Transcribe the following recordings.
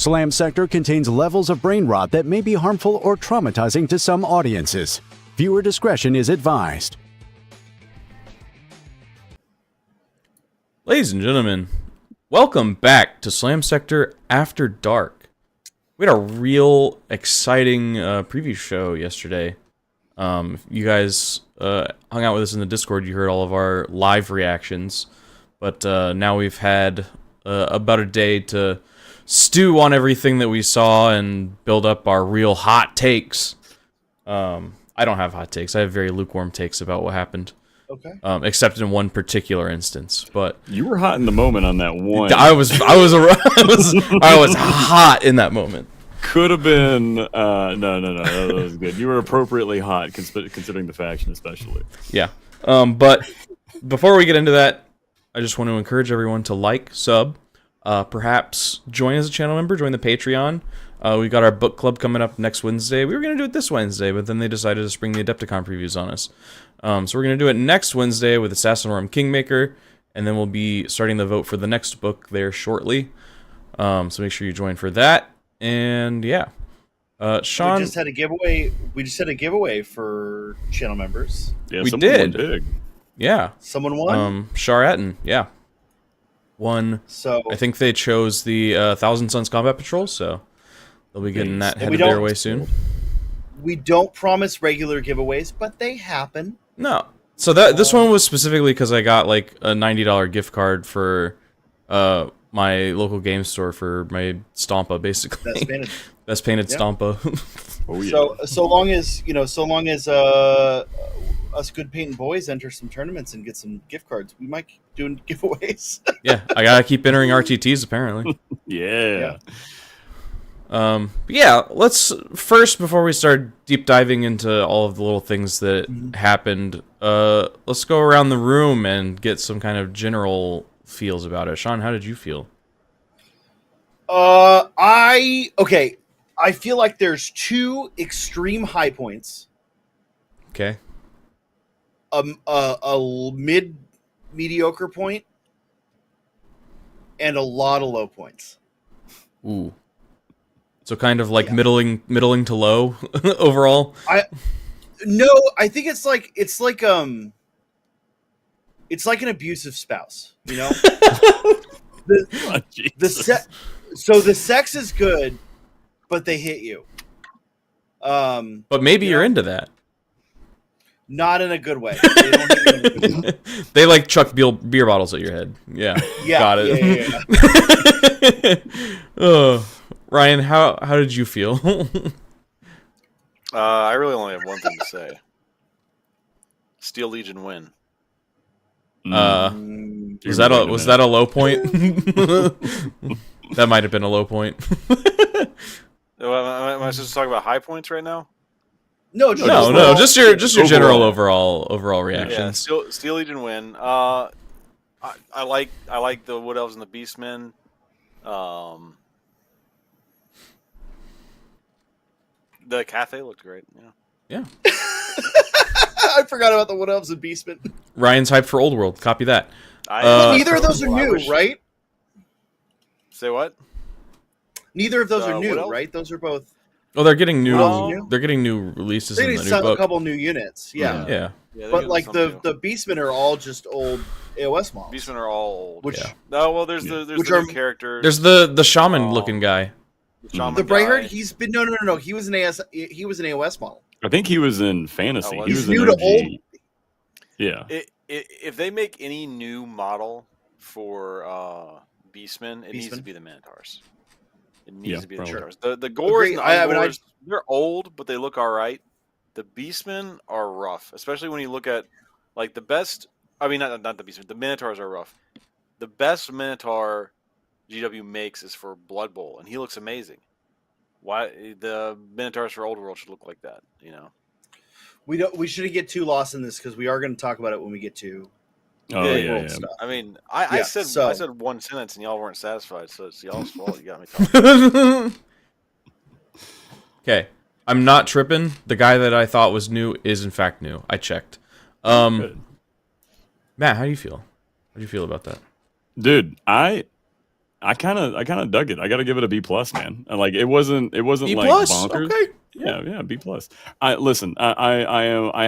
Slam Sector contains levels of brain rot that may be harmful or traumatizing to some audiences. Viewer discretion is advised. Ladies and gentlemen, welcome back to Slam Sector After Dark. We had a real exciting preview show yesterday. You guys hung out with us in the Discord. You heard all of our live reactions. But now we've had about a day to stew on everything that we saw and build up our real hot takes. I don't have hot takes. I have very lukewarm takes about what happened. Okay. Except in one particular instance, but you were hot in the moment on that one. I was hot in that moment. Could have been no. That was good. You were appropriately hot, considering the faction, especially. Yeah. But before we get into that, I just want to encourage everyone to like, sub, perhaps join as a channel member, join the Patreon. We got our book club coming up next Wednesday. We were going to do it this Wednesday, but then they decided to spring the Adepticon previews on us. So we're going to do it next Wednesday with Assassin Worm Kingmaker, and then we'll be starting the vote for the next book there shortly. So make sure you join for that. And yeah, Sean, we just had a giveaway. We just had a giveaway for channel members. Yeah, we did. Big. Yeah, someone won. Sharetten, yeah, won. So I think they chose the Thousand Suns Combat Patrol, so they'll be getting that headed their way soon. We don't promise regular giveaways, but they happen. No. So this one was specifically because I got like a $90 gift card for my local game store for my Stompa, basically. Best painted yep. Stompa. Oh yeah. So long as us good painting boys enter some tournaments and get some gift cards, we might keep doing giveaways. Yeah, I gotta keep entering RTTs apparently. Yeah. But yeah, let's first, before we start deep diving into all of the little things that happened, let's go around the room and get some kind of general feels about it. Sean, how did you feel? I feel like there's two extreme high points. Okay. A mediocre point and a lot of low points. Ooh. So kind of like middling to low overall. I think it's like an abusive spouse, you know? So the sex is good, but they hit you. But maybe you're into that. Not in a good way. They don't hit you in a good way. They like chuck beer bottles at your head. Yeah. Got it. Yeah. Ryan, how did you feel? I really only have one thing to say. Steel Legion win. Was that a low point? That might have been a low point. Am I supposed to talk about high points right now? No. Just your general overall reactions. Yeah, Steel Legion win. I like the Wood Elves and the Beastmen. The Cathay looked great. Yeah. I forgot about the Wood Elves and Beastmen. Ryan's hyped for Old World. Copy that. Neither of those are new, right? Say what? Neither of those are new, right? Those are both. Oh, they're getting new. They're getting new releases in the new book. A couple new units, yeah. But like the Beastmen are all just old AOS models. Beastmen are all old. There's the new character. There's the shaman looking guy. The Brightheart, he's been no. He was an AOS model. I think he was in fantasy. He was new to old. Yeah. If they make any new model for Beastmen, it needs to be the Minotaurs. It needs to be the Minotaurs. The Gores and the Ungores, they're old, but they look all right. The Beastmen are rough, especially when you look at like the best. I mean, not the Beastmen. The Minotaurs are rough. The best Minotaur GW makes is for Blood Bowl, and he looks amazing. Why the Minotaurs for Old World should look like that? You know, we shouldn't get too lost in this because we are going to talk about it when we get to. Stuff. I mean, I said one sentence and y'all weren't satisfied, so it's y'all's fault. You got me talking. Okay, I'm not tripping. The guy that I thought was new is in fact new. I checked. Matt, how do you feel? How do you feel about that? Dude, I I kind of dug it. I got to give it a B plus, man. And like it wasn't B like plus. bonkers. Okay. Yeah, B plus. I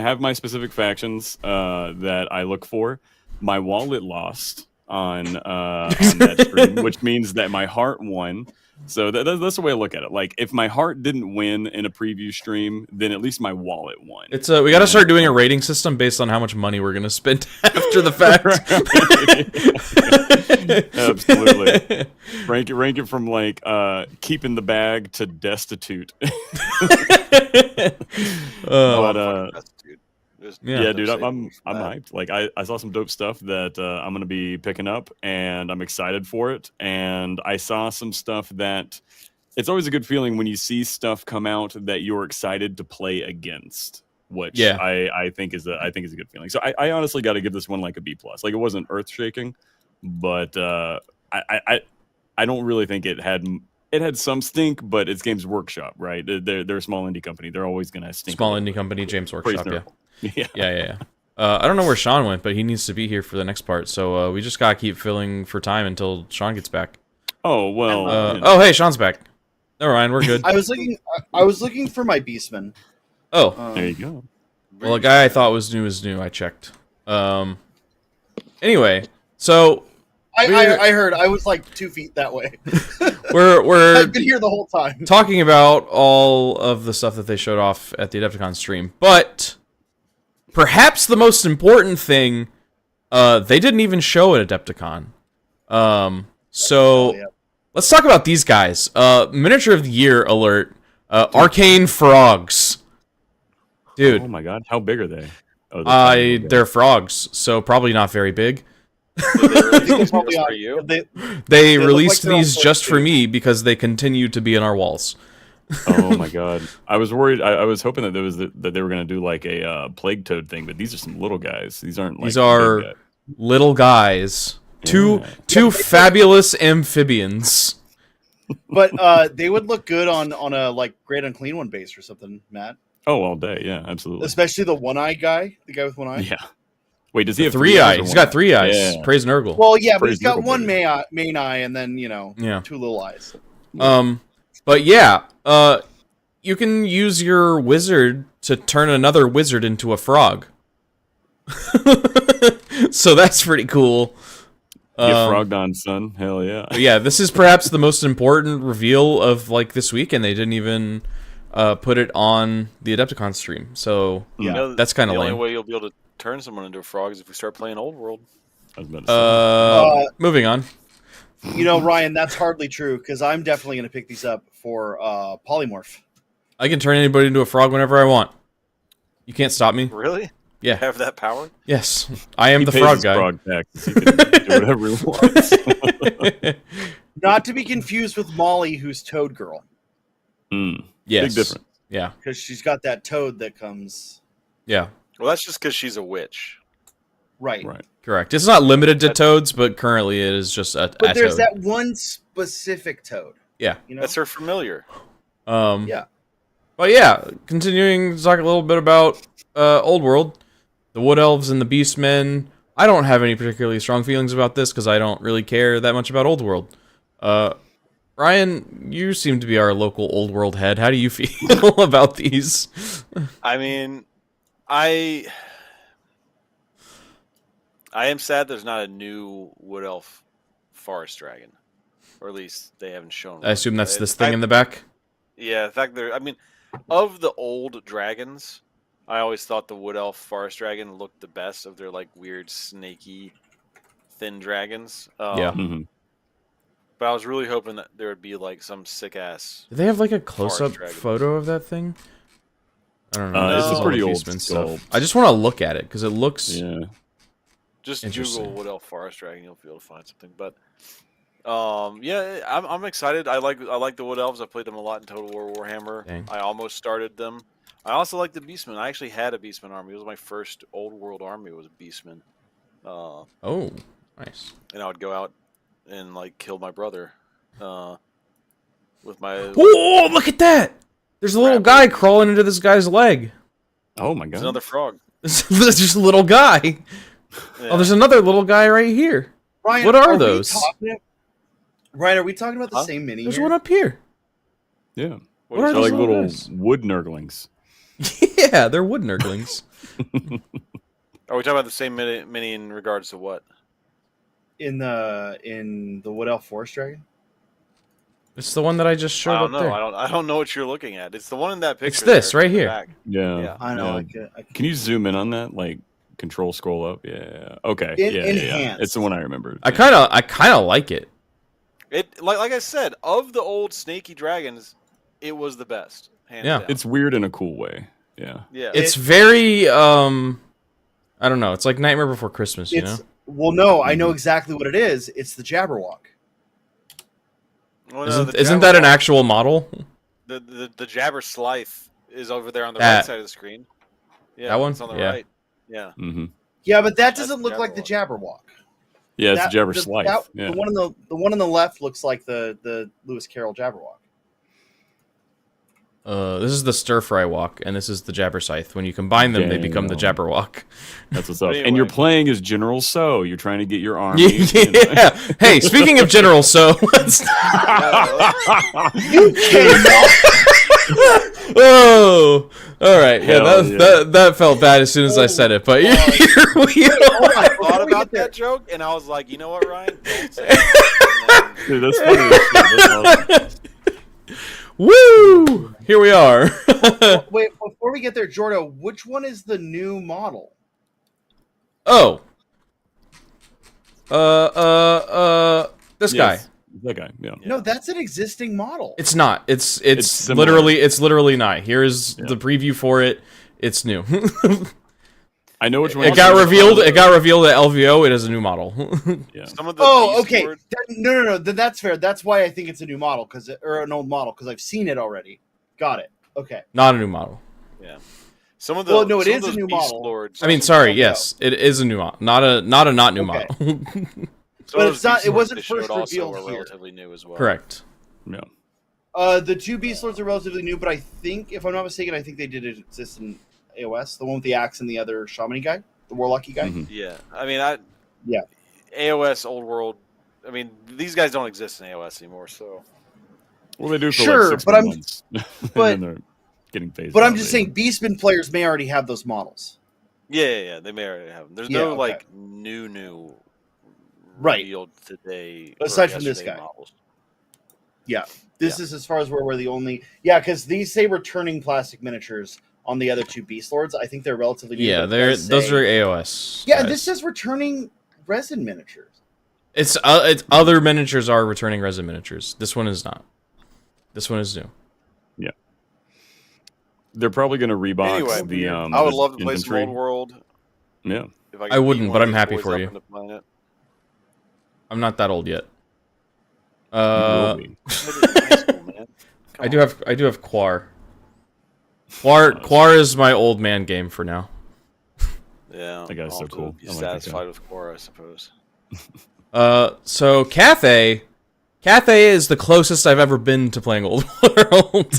have my specific factions that I look for. My wallet lost on that stream, which means that my heart won. So that's the way I look at it. Like if my heart didn't win in a preview stream, then at least my wallet won. It's we got to start doing a rating system based on how much money we're gonna spend after the fact. Absolutely. Rank it from like keeping the bag to destitute. Yeah, dude, I'm hyped. Like I saw some dope stuff that I'm gonna be picking up, and I'm excited for it. And I saw some stuff that it's always a good feeling when you see stuff come out that you're excited to play against. Which I think is a good feeling. So I honestly got to give this one like a B plus. Like it wasn't earth shaking, but I don't really think it had some stink, but it's Games Workshop, right? They're a small indie company. They're always gonna stink. Small indie company, James Workshop, yeah. Yeah. I don't know where Sean went, but he needs to be here for the next part. So we just gotta keep filling for time until Sean gets back. Oh well. Oh hey, Sean's back. Never mind, we're good. I was looking for my Beastman. Oh, there you go. Well, a guy I thought was new is new. I checked. Anyway, so I heard I was like 2 feet that way. we're I've been here the whole time talking about all of the stuff that they showed off at the Adepticon stream, but perhaps the most important thing, they didn't even show at Adepticon. So let's talk about these guys. Miniature of the Year alert. Arcane Frogs. Dude. Oh my god, how big are they? Oh, they're frogs, so probably not very big. They released these just for me because they continue to be in our walls. Oh my god, I was worried. I was hoping that that they were going to do like a plague toad thing, but these are some little guys. These aren't. Like these are little guys. Two fabulous amphibians. But they would look good on a like Great Unclean One base or something, Matt. Oh, all day, yeah, absolutely. Especially the one-eye guy, the guy with one eye. Yeah. Wait, does he have three eyes? He's got 3 eyes. Yeah. Praise Nurgle. Well, yeah, but Praise he's got Nurgle, one baby. main eye and then 2 little eyes. But yeah, you can use your wizard to turn another wizard into a frog. So that's pretty cool. Get frogged on, son. Hell yeah. Yeah, this is perhaps the most important reveal of like this week, and they didn't even put it on the Adepticon stream. So yeah, that's kind of lame. The only way you'll be able to turn someone into a frog is if we start playing Old World. I was about to say. Moving on. Ryan, that's hardly true because I'm definitely going to pick these up for polymorph. I can turn anybody into a frog whenever I want. You can't stop me. Really? Yeah. Have that power? Yes. I am He the pays frog his guy. frog tax. He can do whatever he wants. Not to be confused with Molly, who's Toad Girl, Yes. Big difference. Yeah. because she's got that toad that comes. Yeah. Well, that's just because she's a witch. Right. Correct. It's not limited to toads, but currently it is just a But there's toad. that one specific toad. Yeah. That's her familiar. Yeah. But yeah, continuing to talk a little bit about Old World, the Wood Elves and the Beastmen. I don't have any particularly strong feelings about this because I don't really care that much about Old World. Ryan, you seem to be our local Old World head. How do you feel about these? I mean, I am sad there's not a new Wood Elf Forest Dragon. Or at least they haven't shown one. I assume that's this thing in the back? Yeah, in fact, of the old dragons, I always thought the Wood Elf Forest Dragon looked the best of their like weird snaky thin dragons. Yeah. But I was really hoping that there would be like some sick ass. Do they have like a close-up Dragon. photo of that thing? I don't know. It's This is a all pretty the old Beastmen sculpt. I just want to look at it because it looks. Yeah. Just Interesting. Google Wood Elf Forest Dragon, you'll be able to find something. But yeah, I'm excited. I like the Wood Elves. I played them a lot in Total War Warhammer. Dang. I almost started them. I also like the Beastmen. I actually had a Beastman army. It was my first Old World army. Was a Beastman. Oh, nice. And I would go out and like kill my brother with my. Whoa! Look at that. There's a little guy crawling into this guy's leg. Oh my There's god. another frog. There's just a little guy. Yeah. Oh, there's another little guy right here. Ryan, What are we those? Ryan, are we talking about the same mini? There's here? one up here. Yeah. What are They're those like little guys? wood nurglings. Yeah, they're wood nurglings. Are we talking about the same mini in regards to what? In the Wood Elf Forest Dragon? It's the one that I just showed I don't up know. there. I don't know what you're looking at. It's the one in that picture. It's this there, right in the here. back. Yeah. I know. Yeah. I Can you zoom in on that? Like control scroll up? Yeah. Okay. Yeah. Enhanced. It's the one I remembered. I kind of like it. It like I said, of the old snaky dragons, it was the best. Hands down. It's weird in a cool way. Yeah. Yeah. It's very I don't know. It's like Nightmare Before Christmas, you know? Well, no, I know exactly what it is. It's the Jabberwock. Well, no, Isn't that an actual model? The Jabber Slythe is over there on the That- right side of the screen. Yeah, That one? It's on the Yeah. right. Yeah. Mm-hmm. Yeah, but that That's doesn't the look like the Jabberwock. Yeah, it's That- a Jabber the- Slythe. that- Yeah. The one on the left looks like the Lewis Carroll Jabberwock. This is the Stir Fry Walk, and this is the Jabber Scythe. When you combine them, they become the Damn. Jabberwock. That's what's up. But And you're anyway. playing as General So. You're trying to get your army. Yeah. Hey, speaking of General So, let's... You cannot. Oh, all right. Yeah, Hell that felt bad as soon as I said it, but here we are. I thought about that joke, and I was like, you know what, Ryan? Don't say it. Dude, that's funny as shit. That's awesome. Woo! Here we are. Wait, before we get there, Jordo, which one is the new model? Oh. This guy. Yes, that guy. Yeah. No, that's an existing model. It's not. It's similar. literally not. Here's the preview for it. It's new. I know which one. It got revealed. It got revealed at LVO. It is a new model. Yeah. Some of the Oh, Beast okay. Lord- No. Then that's fair. That's why I think it's a new model, or an old model, because I've seen it already. Got it. Okay. Not a new model. Yeah. Some of the Well, no, it some of is a those new Beast model. Lords, I mean, sorry. Yes, it is a new model. Not a not new Okay. model. some but of it's those not- Beast it Lords wasn't they showed first also revealed are here. relatively new as well. Correct. Yeah. The two Beast Lords are relatively new, but I think, if I'm not mistaken, I think they did exist in AOS. The one with the axe and the other shamany guy, the warlocky guy. Mhm. Yeah. I mean, Yeah. AOS Old World. I mean, these guys don't exist in AOS anymore, so Well, they do for Sure, like 6 but I'm- months. but- and then they're getting phased But I'm out, just yeah. saying, Beastman players may already have those models. yeah. They may already have them. There's Yeah, no okay. like new Right. revealed today. Aside or from this yesterday guy. models. Yeah. This is as far as we're the only. Yeah, because these say returning plastic miniatures on the other two Beast Lords. I think they're relatively new. Yeah, but it does those say- are AOS. Yeah, guys. this says returning resin miniatures. It's other miniatures are returning resin miniatures. This one is not. This one is new. They're probably going to rebox Anyway, the. I would the love to play some inventory. Old World. Yeah. If I, I wouldn't, beat but one of I'm these happy boys for up you. into playing it. I'm not that old yet. You will be. High school, man. Come I do on. have Quar. Quar is my old man game for now. Yeah, That guy's I'll so have to cool. Be I like that guy. satisfied with Quora, I suppose. So Cathay is the closest I've ever been to playing Old World.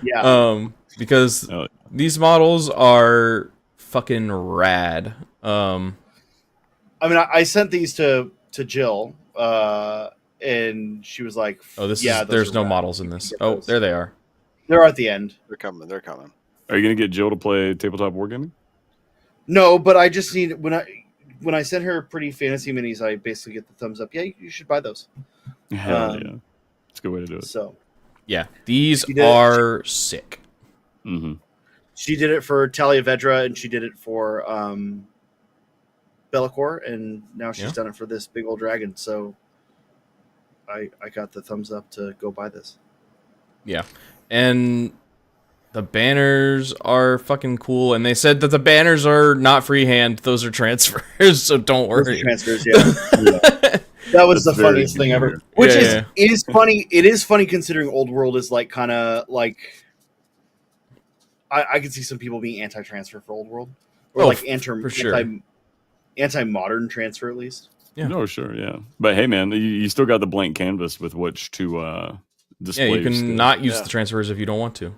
Yeah. Because Oh. these models are fucking rad. I mean, I sent these to Jill, and she was like, Oh, this yeah, is those there's are no rad. models in You this. can get Oh, those. there they are. They're at the end. They're coming. They're coming. Are you going to get Jill to play tabletop wargaming? No, but I just need when I send her pretty fantasy minis, I basically get the thumbs up. Yeah, you should buy those. Hell yeah. It's a good way to do it. So Yeah, these She did- are sick. Mm-hmm. she did it for Talia Vedra, and she did it for Bellicor, and now she's Yeah. done it for this big old dragon. So I got the thumbs up to go buy this. Yeah. And the banners are fucking cool, and they said that the banners are not freehand; those are transfers. So don't Those are worry. transfers, yeah. That was That's the very funniest thing good to ever. hear. Which Yeah, is funny. It is funny considering Old World is like kind of like I could see some people being anti-transfer for Old World, or Oh, like for sure. anti-modern transfer at least. Yeah. No, sure, yeah. But hey, man, you still got the blank canvas with which to Yeah, display. you your can skill. not use Yeah. the transfers if you don't want to.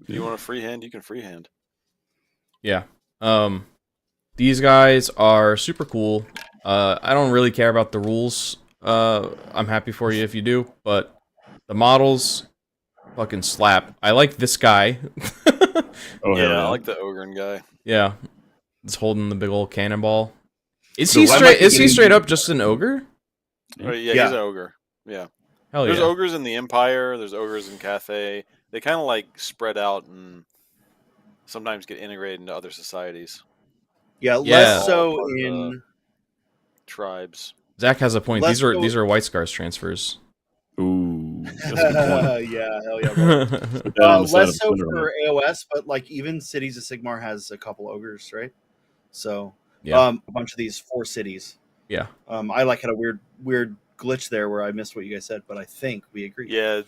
If you want a freehand, you can freehand. Yeah. These guys are super cool. I don't really care about the rules. I'm happy for you if you do, but the models fucking slap. I like this guy. Yeah, I like the Ogre guy. Yeah, he's holding the big old cannonball. Is he straight up just an ogre? Yeah, he's an ogre. Yeah. Hell There's yeah. ogres in the Empire. There's ogres in Cathay. They kind of like spread out and sometimes get integrated into other societies. Yeah, less so in tribes. Zach has a point. These are White Scars transfers. Ooh. Yeah, hell yeah. Less so for AOS, but like even Cities of Sigmar has a couple ogres, right? So a bunch of these 4 cities. Yeah. I like had a weird glitch there where I missed what you guys said, but I think we agree. Yeah, the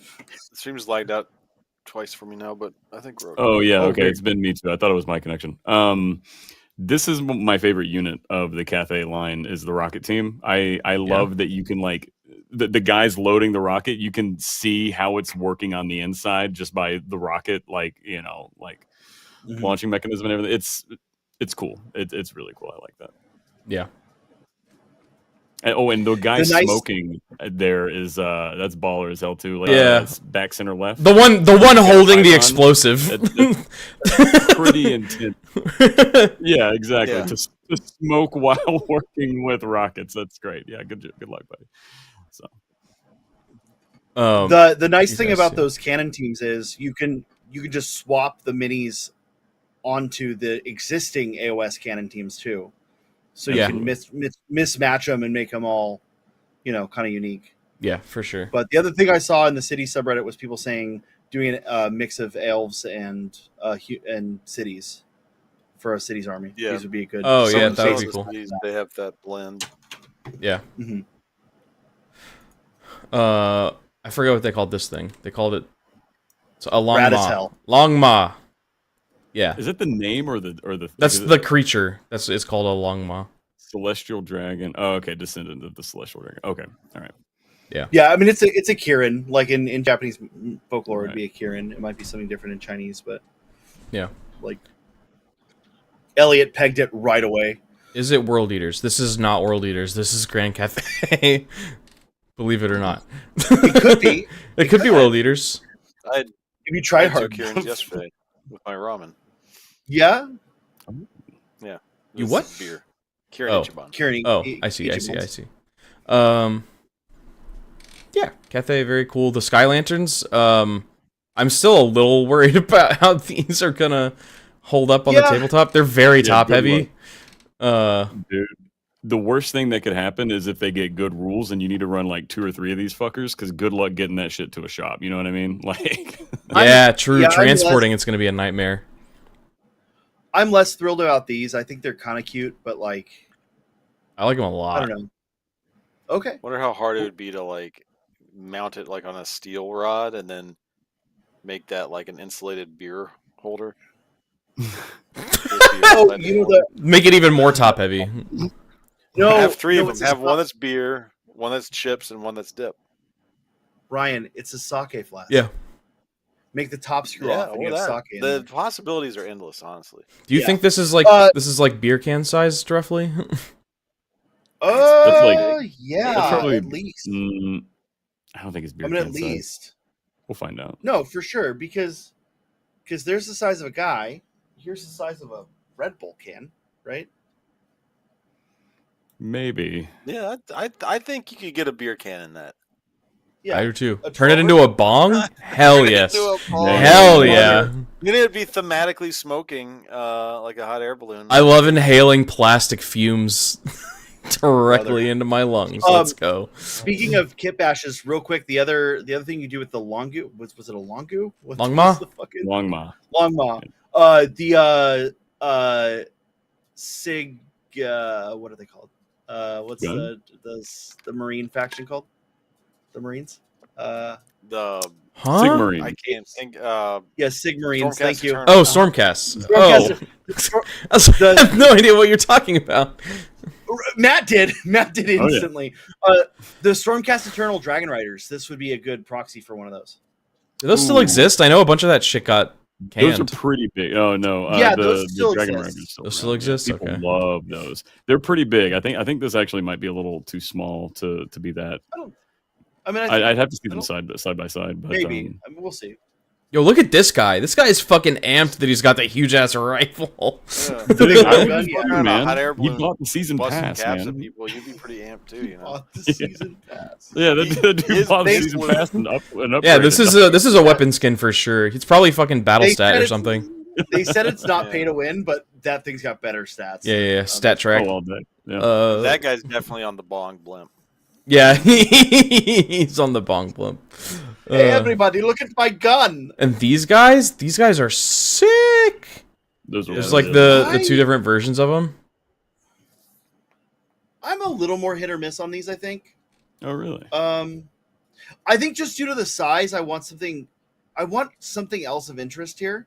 stream's lagged out twice for me now, but I think we're okay. Oh yeah, okay. It's been me too. I thought it was my connection. This is my favorite unit of the Cathay line is the rocket team. I love that you can like the guys loading the rocket, you can see how it's working on the inside just by the rocket, like, you know, like launching mechanism and everything. It's cool. It's really cool. I like that. Yeah. And the guy smoking there is that's baller as hell too. Like, it's back center left. The one holding the explosive. It's pretty intense. Yeah, exactly. Yeah. To smoke while working with rockets. That's great. Yeah, good luck, buddy. So the nice thing about those cannon teams is you can just swap the minis onto the existing AOS cannon teams too. So you can mismatch them and make them all, you know, kind of unique. Yeah, for sure. But the other thing I saw in the city subreddit was people saying doing a mix of elves and cities for a cities army. Yeah. These would be a good. Oh yeah, that would be cool. They have that blend. Yeah. I forget what they called this thing. They called it a long ma. Long ma. Yeah. Is it the name or the? That's the creature. It's called a long ma. Celestial dragon. Oh, okay. Descendant of the celestial dragon. Okay. All right. Yeah. Yeah. I mean, it's a Kirin. Like in Japanese folklore, it'd be a Kirin. It might be something different in Chinese, but yeah. Like Elliot pegged it right away. Is it World Eaters? This is not World Eaters. This is Grand Cathay. Believe it or not. It could be. It could be World Eaters. If you try hard. Kirins yesterday with my ramen. Yeah. Yeah. You what? Beer. Kirin Ichiban. Kirin. Oh, I see. Yeah, Cathay, very cool. The Sky Lanterns. I'm still a little worried about how these are gonna hold up on the tabletop. They're very top heavy. Dude, the worst thing that could happen is if they get good rules and you need to run like 2 or 3 of these fuckers, because good luck getting that shit to a shop. You know what I mean? Like, yeah, true. Transporting it's gonna be a nightmare. I'm less thrilled about these. I think they're kind of cute, but like, I like them a lot. I don't know. Okay. Wonder how hard it would be to like mount it like on a steel rod and then make that like an insulated beer holder. Make it even more top heavy. No, have 3 of them. Have one that's beer, one that's chips, and one that's dip. Ryan, it's a sake flask. Yeah. Make the top screw off and you have sake in the possibilities are endless, honestly. Do you think this is like beer can sized roughly? Yeah, probably, at least. I don't think it's beer at can least. Size. We'll find out. No, for sure, because there's the size of a guy. Here's the size of a Red Bull can, right? Maybe. Yeah, I think you could get a beer can in that. Yeah, I do too. Turn it into a bong? Hell yes. Hell yeah. You need to be thematically smoking like a hot air balloon. I love inhaling plastic fumes directly into my lungs. Let's go. Speaking of kit bashes, real quick, the other thing you do with the longu was it a longu? Longma? Longma. Longma. The Sig what are they called? What's the Marine faction called? The Marines? The Sigmarine. I can't think. Sigmarines. Thank you. Oh, Stormcast. I have no idea what you're talking about. Matt did instantly. The Stormcast Eternal Dragon Riders. This would be a good proxy for one of those. Do those still exist? I know a bunch of that shit got canned. Those are pretty big. Oh no, Yeah, the those still Dragon exist. Raiders still Those around. still exist? People Okay. love those. They're pretty big. I think this actually might be a little too small to be that. I mean, I'd have to see them side by side, but maybe. I mean, we'll see. Yo, look at this guy. This guy is fucking amped that he's got that huge ass rifle. Dude, I would Yeah. be fine, man. Hot air You balloon bought the season busting pass, caps man. at people, you'd be pretty amped too, you know. Bought the season pass. Yeah, that dude His bought the base season was- pass and upgraded. Yeah, this is a weapon skin for sure. It's probably fucking battle They stat said or it's- something. They said it's not Yeah. pay to win, but that thing's got better stats. Yeah. Stat track. all day. Yeah. That guy's definitely on the bong blimp. Yeah, he's on the bong blimp. Hey, everybody, look at my gun. And these guys are sick. Those are There's really like good. the two different versions of them. I'm a little more hit or miss on these, I think. Oh really? I think just due to the size, I want something else of interest here.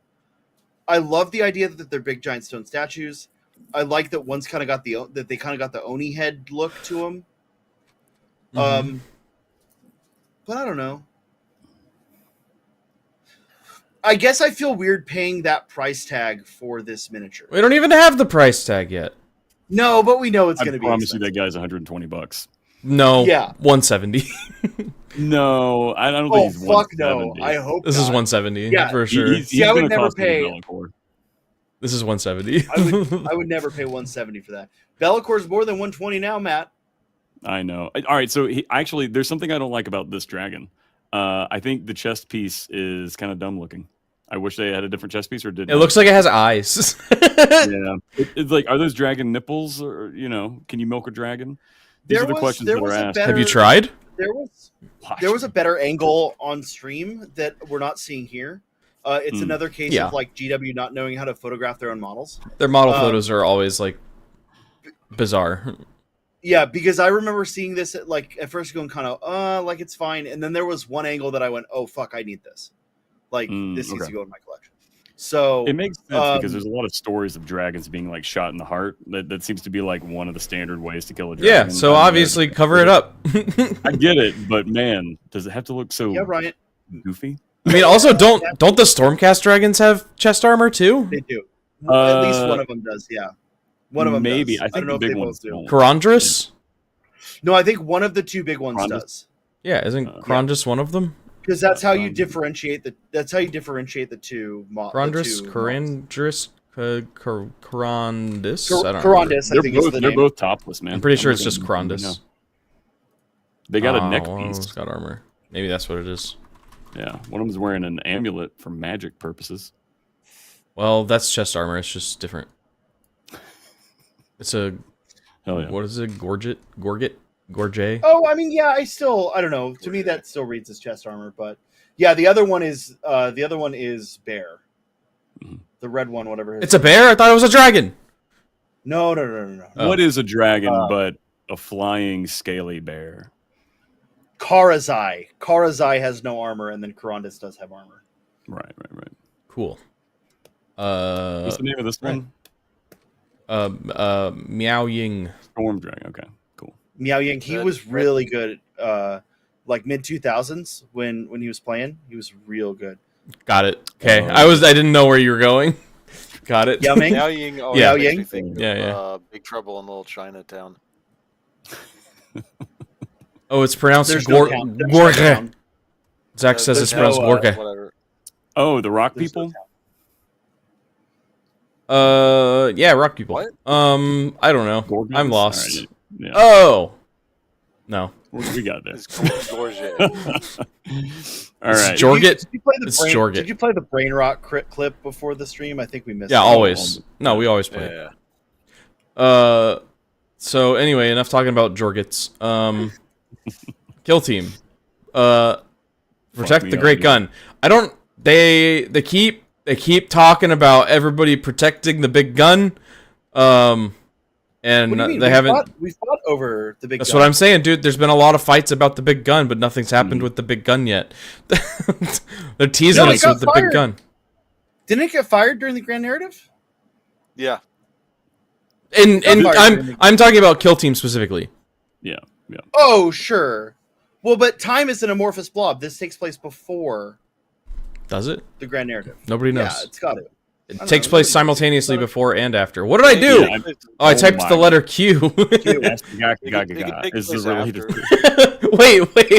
I love the idea that they're big giant stone statues. I like that one's kind of got the Oni head look to them. But I don't know. I guess I feel weird paying that price tag for this miniature. We don't even have the price tag yet. No, but we know it's I going to be promise you expensive. that guy's $120. No. Yeah. 170. No, I don't Oh, think he's fuck no. 170. I hope This is not. 170 Yeah. for sure. See, I would gonna never cost me the pay- Bellacore. This is 170. I would never pay 170 for that. Bellacore's more than 120 now, Matt. I know. All right, so actually, there's something I don't like about this dragon. I think the chest piece is kind of dumb looking. I wish they had a different chest piece or didn't. It looks like it has eyes. Yeah, it's like, are those dragon nipples, or can you milk a dragon? These are the questions that are asked. Have you tried? There was a better angle on stream that we're not seeing here. It's another case of like GW not knowing how to photograph their own models. Their model photos are always like bizarre. Yeah, because I remember seeing this at first going kind of like it's fine, and then there was one angle that I went, oh fuck, I need this. Like this needs to go in my collection. So it makes sense because there's a lot of stories of dragons being like shot in the heart. That seems to be like one of the standard ways to kill a dragon. Yeah, so obviously cover it up. I get it, but man, does it have to look so Ryan. goofy? I mean, also don't the Stormcast dragons have chest armor too? They do. At least one of them does. Yeah, one of them maybe. does. I think don't know the if big they ones both do. don't. Karandris? No, I think one of the two big ones does. Yeah, isn't Karandris one of them? Because that's how you differentiate the. That's how you differentiate the two. Karandris, Karandris, Karandis. I don't know. Karandis, I think is the They're name. both topless, man. I'm pretty sure it's just Karandis. They got a neck One of piece. them's got armor. Maybe that's what it is. Yeah, one of them's wearing an amulet for magic purposes. Well, that's chest armor. It's just different. It's a Hell yeah. what is it? Gorget? Oh, I mean, yeah. I don't know. To me, that still reads as chest armor, but yeah, the other one is bear. The red one, whatever. It's a bear. I thought it was a dragon. No. Oh. What is a dragon but a flying scaly bear? Karazai. Karazai has no armor, and then Karandis does have armor. Right. Cool. What's the name of this one? Meow Ying. Storm dragon. Okay, cool. Miao Ying, he was really good. Like mid 2000s when he was playing, he was real good. Got it. Okay, I didn't know where you were going. Got it. Yao Ming? Yao Ying, oh, Yeah. yeah, makes me think Yeah, of, Big Trouble in Little Chinatown. Oh, it's pronounced There's no count. There's no Gorge. count. Zach says it's there's pronounced no, Gorge. Whatever. Oh, the rock There's no people. count. Yeah, rock people. What? I don't know. Gorgons? I'm lost. All right, yeah. Oh, no. We got It's this. Gorget. All right. Jorget. Did you play the It's Jorget. Did you play the brain rot clip before the stream? I think we missed. Yeah, it. always. No, we always play. Yeah. So anyway, enough talking about Jorgets. Kill team. Protect me the up, great dude. gun. I don't. They keep talking about everybody protecting the big gun. And What do you mean? they haven't. We fought over the big. That's gun. what I'm saying, dude. There's been a lot of fights about the big gun, but nothing's happened with the big gun yet. They're teasing No, it us got with the big fired. gun. Didn't it get fired during the grand narrative? Yeah. And fired. I'm talking about kill team specifically. Yeah. Oh, sure. Well, but time is an amorphous blob. This takes place before. Does it? The grand narrative. Nobody knows. Yeah, it's got it. It takes place simultaneously before and after. What did I do? I typed the letter Q. Is the related?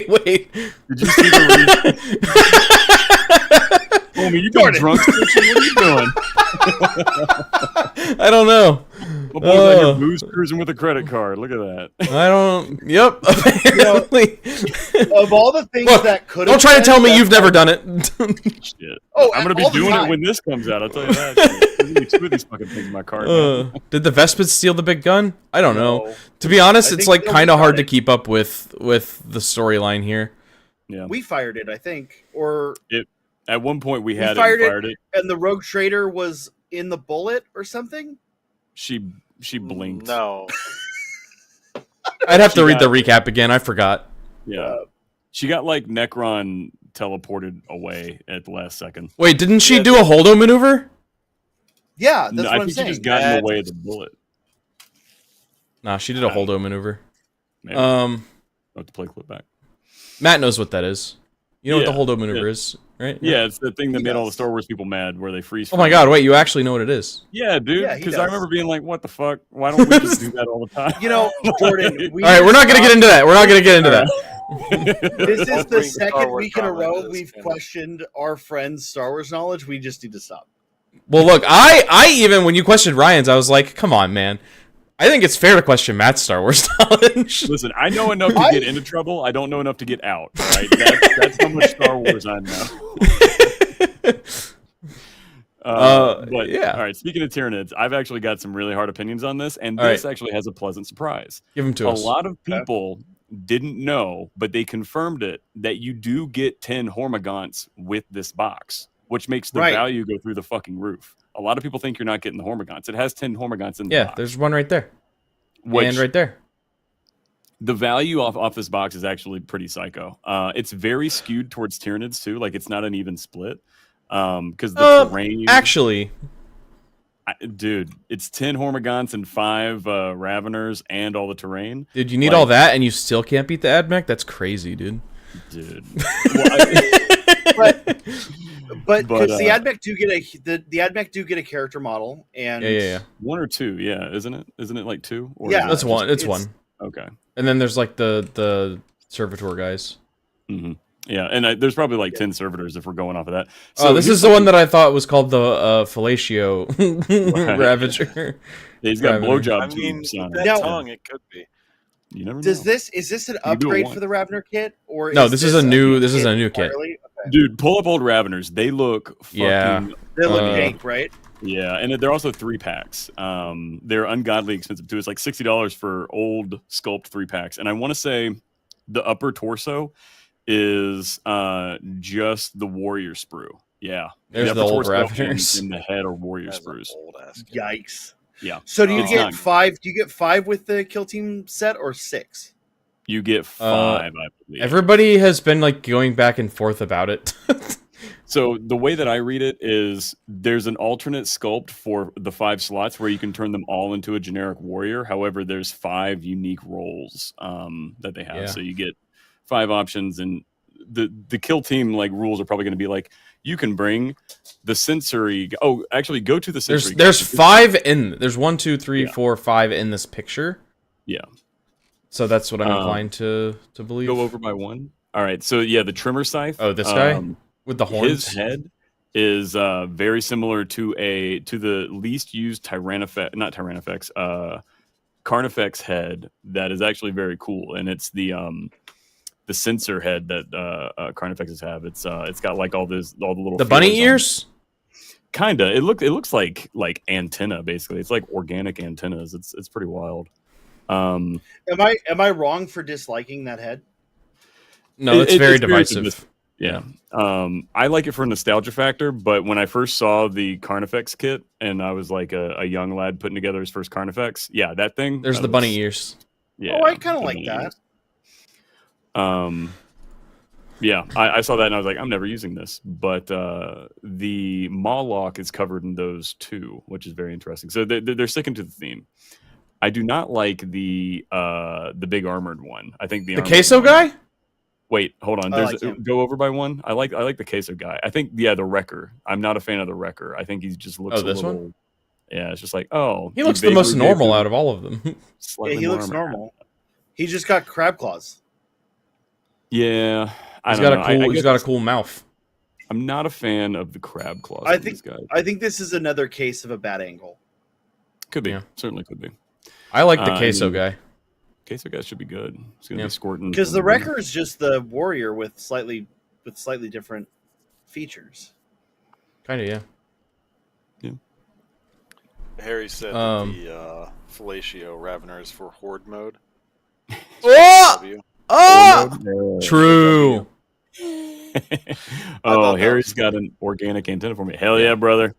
Wait. Did you see the Homie, you been drunk? What are you doing? I don't know. My boy's out here booze cruising with a credit card. Look at that. I don't. Yep. Apparently. Of all the things that could don't try to tell me you've never done it. Shit. I'm gonna be doing it when this comes out. I'll tell you that. There's two of these fucking things in my card. Did the Vespids steal the big gun? I don't know. To be honest, it's like kind of hard to keep up with the storyline here. Yeah. We fired it, I think, or at one point we had fired it, and the rogue trader was in the bullet or something. She blinked. No. I'd have to read the recap again. I forgot. Yeah. She got like Necron teleported away at the last second. Wait, didn't she do a holdo maneuver? Yeah, that's what I'm saying. I think she just got in the way of the bullet. Nah, she did a holdo maneuver. Maybe. I'll have to play clip back. Matt knows what that is. You know what the holdo maneuver is, right? Yeah, it's the thing that made all the Star Wars people mad, where they freeze. Oh my god, wait, you actually know what it is? Yeah, dude, because I remember being like, what the fuck? Why don't we just do that all the time? You know, Jordan, all right, we're not going to get into that. We're not going to get into that. This is the second week in a row we've questioned our friends' Star Wars knowledge. We just need to stop. Well, look, I even, when you questioned Ryan's, I was like, come on, man. I think it's fair to question Matt's Star Wars knowledge. Listen, I know enough to get into trouble. I don't know enough to get out. Right? That's how much Star Wars I know. But yeah. All right. Speaking of Tyranids, I've actually got some really hard opinions on this, and this actually has a pleasant surprise. Give them to us. A lot of people didn't know, but they confirmed it, that you do get 10 Hormagaunts with this box, which makes the value go through the fucking roof. A lot of people think you're not getting the Hormagaunts. It has 10 Hormagaunts in the box. Yeah, there's one right there. And right there. The value off this box is actually pretty psycho. It's very skewed towards Tyranids too. Like, it's not an even split. Because the terrain... Actually... Dude, it's 10 Hormagaunts and 5 Raveners and all the terrain. Dude, you need all that and you still can't beat the Admech? That's crazy, dude. Dude. But because the Admech do get the Admech do get a character model, and yeah, 1 or 2, isn't it? Isn't it like 2? Or yeah, that's one. It's one. Okay. And then there's like the servitor guys. Mm-hmm. Yeah, and there's probably like 10 servitors if we're going off of that. So this is the one that I thought was called the fellatio Ravager. Yeah, he's got blowjob. I mean, that tongue, it could be. You never know. Is this an upgrade for the Ravener kit, or no? This is a new kit. Okay. Dude, pull up old Raveners. They look fucking. They look jank, right? Yeah, and they're also 3-packs. They're ungodly expensive too. It's like $60 for old sculpt 3-packs, and I want to say the upper torso is just the warrior sprue. Yeah, there's the old Raveners. In the head are warrior sprues. Yikes. Yeah. So do you get 5? Do you get 5 with the kill team set or 6? You get 5, I believe. Everybody has been like going back and forth about it. So the way that I read it is there's an alternate sculpt for the 5 slots where you can turn them all into a generic warrior. However, there's 5 unique roles that they have. Yeah. So you get 5 options, and the kill team like rules are probably going to be like, you can bring the sensory. Oh, actually, go to the sensory. There's 5 in. There's 1, 2, 3, 4, 5 in this picture. Yeah. So that's what I'm inclined to believe. Go over by 1. All right. So yeah, the trimmer scythe. Oh, this guy with the horns. His head is very similar to the least used Carnifex head that is actually very cool, and it's the sensor head that Carnifexes have. It's got like all the little bunny ears. Kinda. It looks like antenna basically. It's like organic antennas. It's pretty wild. Am I wrong for disliking that head? No, it's very divisive. Yeah. I like it for nostalgia factor, but when I first saw the Carnifex kit and I was like a young lad putting together his first Carnifex, that thing. There's the bunny ears. Yeah. Oh, I kind of like that. Yeah, I saw that and I was like, I'm never using this. But the Mawlock is covered in those too, which is very interesting. So they're sticking to the theme. I do not like the big armored one. I think the queso guy. Wait, hold on. Go over by one. I like the queso guy. I think the wrecker. I'm not a fan of the wrecker. I think he just looks a little. One? Yeah, it's just like he looks the most normal out of all of them. Yeah, he looks normal. He just got crab claws. Yeah, he's got a cool mouth. I'm not a fan of the crab claws. I think this is another case of a bad angle. Could be. Certainly could be. I like the queso guy. Queso guy should be good. He's gonna be squirting. Because the wrecker is just the warrior with slightly different features. Kind of, yeah. Harry said that the fellatio Ravener is for horde mode. True. Harry's got an organic antenna for me. Hell yeah, brother.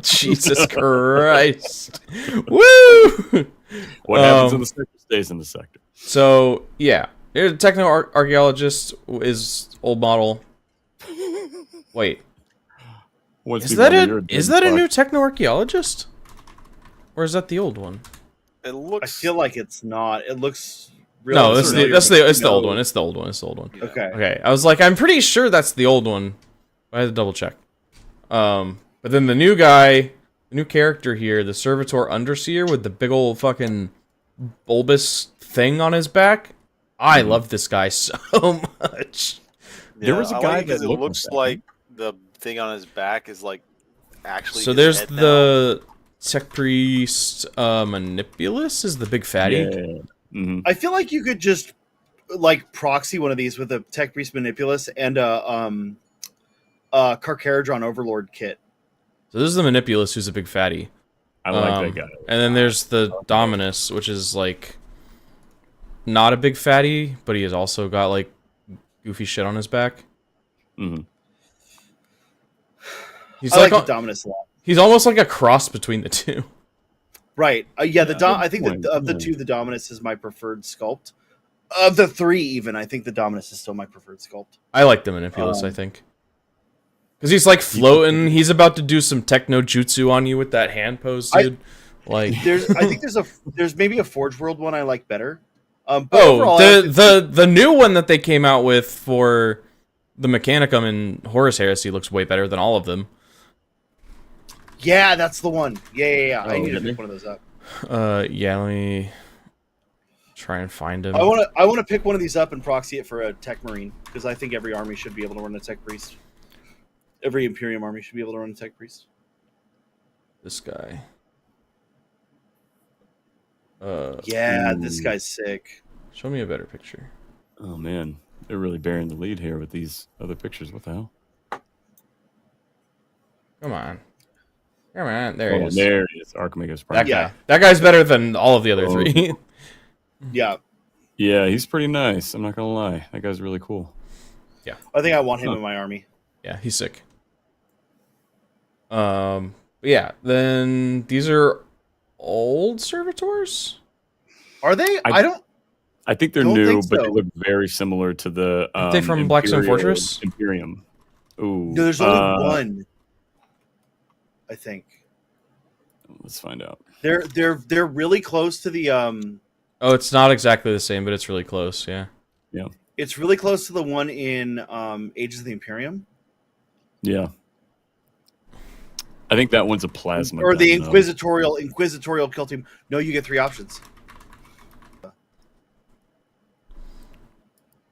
Jesus Christ. Woo! What happens in the sector stays in the sector. So, yeah. Here's a techno-archaeologist is old model. Wait. Is that a new techno-archaeologist? Or is that the old one? It looks... I feel like it's not. It looks... Really no, it's the old one. It's the old one. Yeah. Okay. I was like, I'm pretty sure that's the old one. I had to double check. But then the new guy, the new character here, the Servitor Underseer with the big old fucking bulbous thing on his back. I love this guy so much. Yeah, there was a guy that looks like the thing on his back is like actually. So there's the Tech Priest Manipulus is the big fatty. Yeah. Mm-hmm. I feel like you could just like proxy one of these with a Tech Priest Manipulus and a Carcharodron Overlord kit. So this is the Manipulus, who's a big fatty. I like that guy. And then there's the Dominus, which is like not a big fatty, but he has also got like goofy shit on his back. Mm-hmm. He's I like the Dominus a lot. He's almost like a cross between the two. Right. Yeah. I think that of the two, the Dominus is my preferred sculpt. Of the three, even, I think the Dominus is still my preferred sculpt. I like the Manipulus. I think because he's like floating. He's about to do some techno jutsu on you with that hand pose, dude. I think there's maybe a Forge World one I like better. But the new one that they came out with for the Mechanicum and Horus Heresy looks way better than all of them. Yeah, that's the one. Yeah. I need to pick one of those up. Yeah, let me try and find him. I want to pick one of these up and proxy it for a Tech Marine because I think every army should be able to run a Tech Priest. Every Imperium army should be able to run a Tech Priest. This guy. This guy's sick. Show me a better picture. Oh man, they're really bearing the lead here with these other pictures. What the hell? Come on, there he is. There he is. Archmagus Prime. That guy's better than all of the other three. Yeah, he's pretty nice. I'm not gonna lie. That guy's really cool. Yeah, I think I want him in my army. Yeah, he's sick. Yeah. Then these are old servitors. Are they? I think they're new, but they look very similar to the. Are they from Blackstone Fortress? Imperium. Ooh. No, there's only one. I think. Let's find out. They're really close to the. Oh, it's not exactly the same, but it's really close. Yeah. Yeah. It's really close to the one in Ages of the Imperium. Yeah. I think that one's a plasma. Or the Inquisitorial kill team. No, you get 3 options.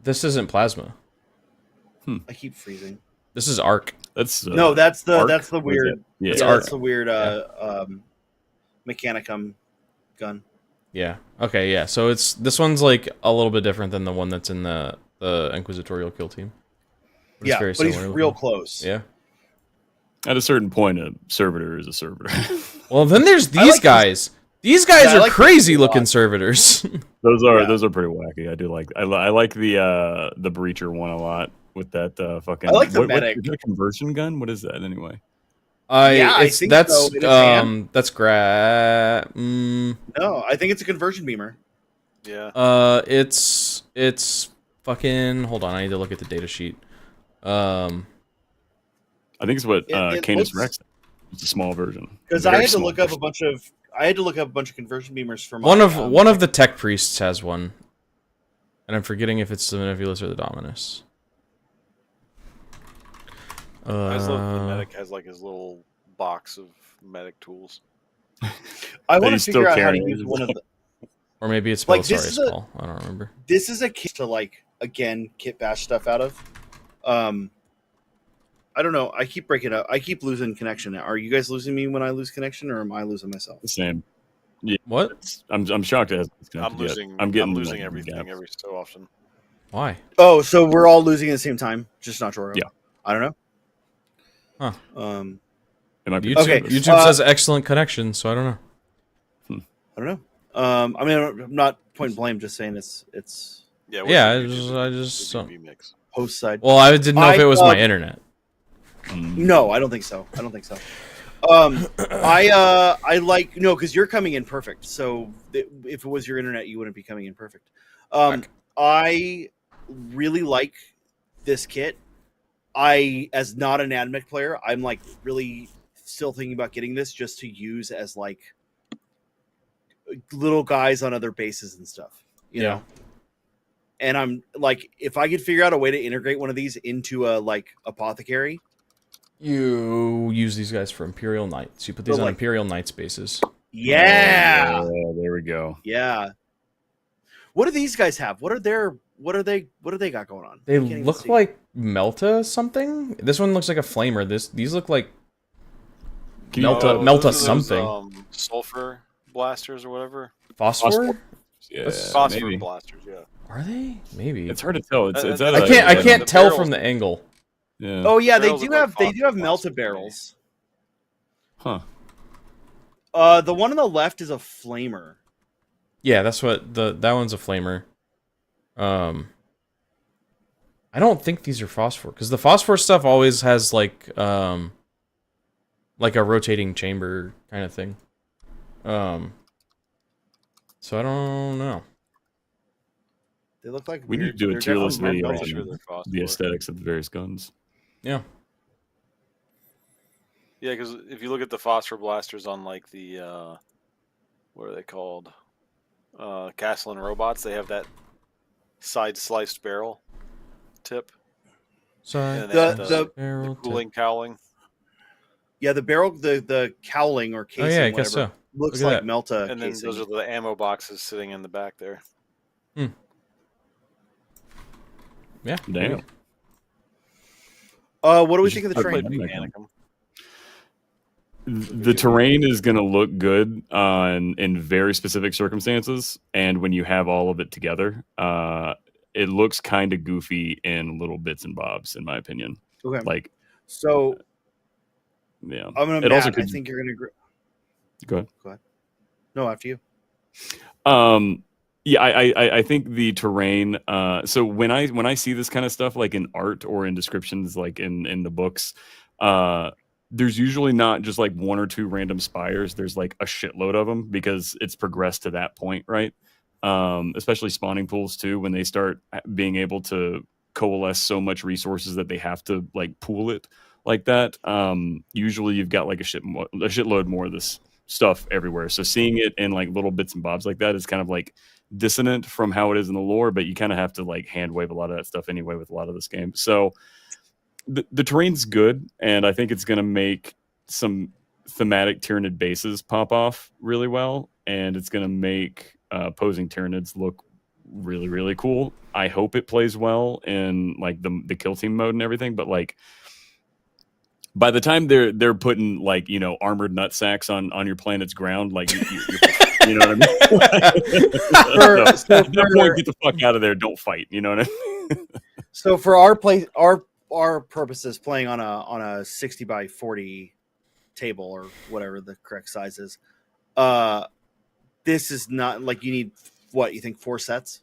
This isn't plasma. I keep freezing. This is arc. That's the weird. Yeah, that's the weird Mechanicum gun. Yeah. Okay. Yeah. So this one's like a little bit different than the one that's in the Inquisitorial kill team. But but he's real close. Yeah. At a certain point, a servitor is a servitor. Well, then there's these guys. These guys are crazy looking servitors. Those are pretty wacky. I do like. I like the breacher one a lot with that fucking. I like the medic. Is that a conversion gun? What is that anyway? I think that's so. That's No, I think it's a conversion beamer. Yeah. It's fucking. Hold on, I need to look at the data sheet. I think it's what Canis Rex. It's a small version. Because I had to look up a bunch of conversion beamers for my, one of the tech priests has one. And I'm forgetting if it's the Manipulus or the Dominus. I just love the medic has like his little box of medic tools. I want to figure out how to use one of the... Or maybe it's Belisarius Skull. I don't remember. This is a kit to, like, again, kit bash stuff out of. I don't know. I keep breaking up. I keep losing connection. Are you guys losing me when I lose connection, or am I losing myself? The same. Yeah. What? I'm shocked. I'm losing everything every so often. Why? Oh, so we're all losing at the same time, just not Joro. Yeah. I don't know. Huh. It might be YouTube says excellent connection, so I don't know. I don't know. I mean, I'm not point blame. Just saying it's. Yeah. I just host side. Well, I didn't know if it was my internet. No, I don't think so. I like because you're coming in perfect. So if it was your internet, you wouldn't be coming in perfect. I really like this kit. As not an Admech player, I'm like really still thinking about getting this just to use as like little guys on other bases and stuff. You know. And I'm like, if I could figure out a way to integrate one of these into a like apothecary. You use these guys for Imperial Knights. You put these on Imperial Knights bases. Yeah. There we go. Yeah. What do these guys have? What do they got going on? They look like Melta something. This one looks like a flamer. These look like Melta something. Sulfur blasters or whatever. Phosphor? Yeah. Phosphor blasters, yeah. Are they? Maybe. It's hard to tell. I can't tell from the angle. Yeah. Oh yeah, they do have melted barrels. Huh. The one on the left is a flamer. Yeah, that's what that one's a flamer. I don't think these are phosphor because the phosphor stuff always has like a rotating chamber kind of thing. So I don't know. They look like we need to do a tier list video on the aesthetics of the various guns. Yeah. Yeah, because if you look at the phosphor blasters on like the what are they called? Castle and Robots, they have that side sliced barrel tip. Sorry. The cooling cowling. Yeah, the barrel, the cowling or casing, I guess so. Looks like Melta. And then casing. those are the ammo boxes sitting in the back there. Yeah. Damn. What do we think of the terrain? The terrain is going to look good in very specific circumstances, and when you have all of it together, it looks kind of goofy in little bits and bobs, in my opinion. Okay. Like, so, yeah. I'm gonna. I think you're gonna agree. Go ahead. No, after you. Yeah, I think the terrain. So when I see this kind of stuff, like in art or in descriptions, like in the books, there's usually not just like one or two random spires. There's like a shitload of them because it's progressed to that point, right? Especially spawning pools too, when they start being able to coalesce so much resources that they have to like pool it like that. Usually you've got like a shitload more of this stuff everywhere. So seeing it in like little bits and bobs like that is kind of like dissonant from how it is in the lore, but you kind of have to like hand wave a lot of that stuff anyway with a lot of this game. So the terrain's good, and I think it's going to make some thematic Tyranid bases pop off really well, and it's going to make opposing Tyranids look really, really cool. I hope it plays well in like the kill team mode and everything, but like by the time they're putting like, you know, armored nutsacks on your planet's ground, like you're you know what I mean? At that point, get the fuck out of there. Don't fight. You know what I mean? So for our purposes, playing on a 60 by 40 table or whatever the correct size is, this is not like you need what you think 4 sets.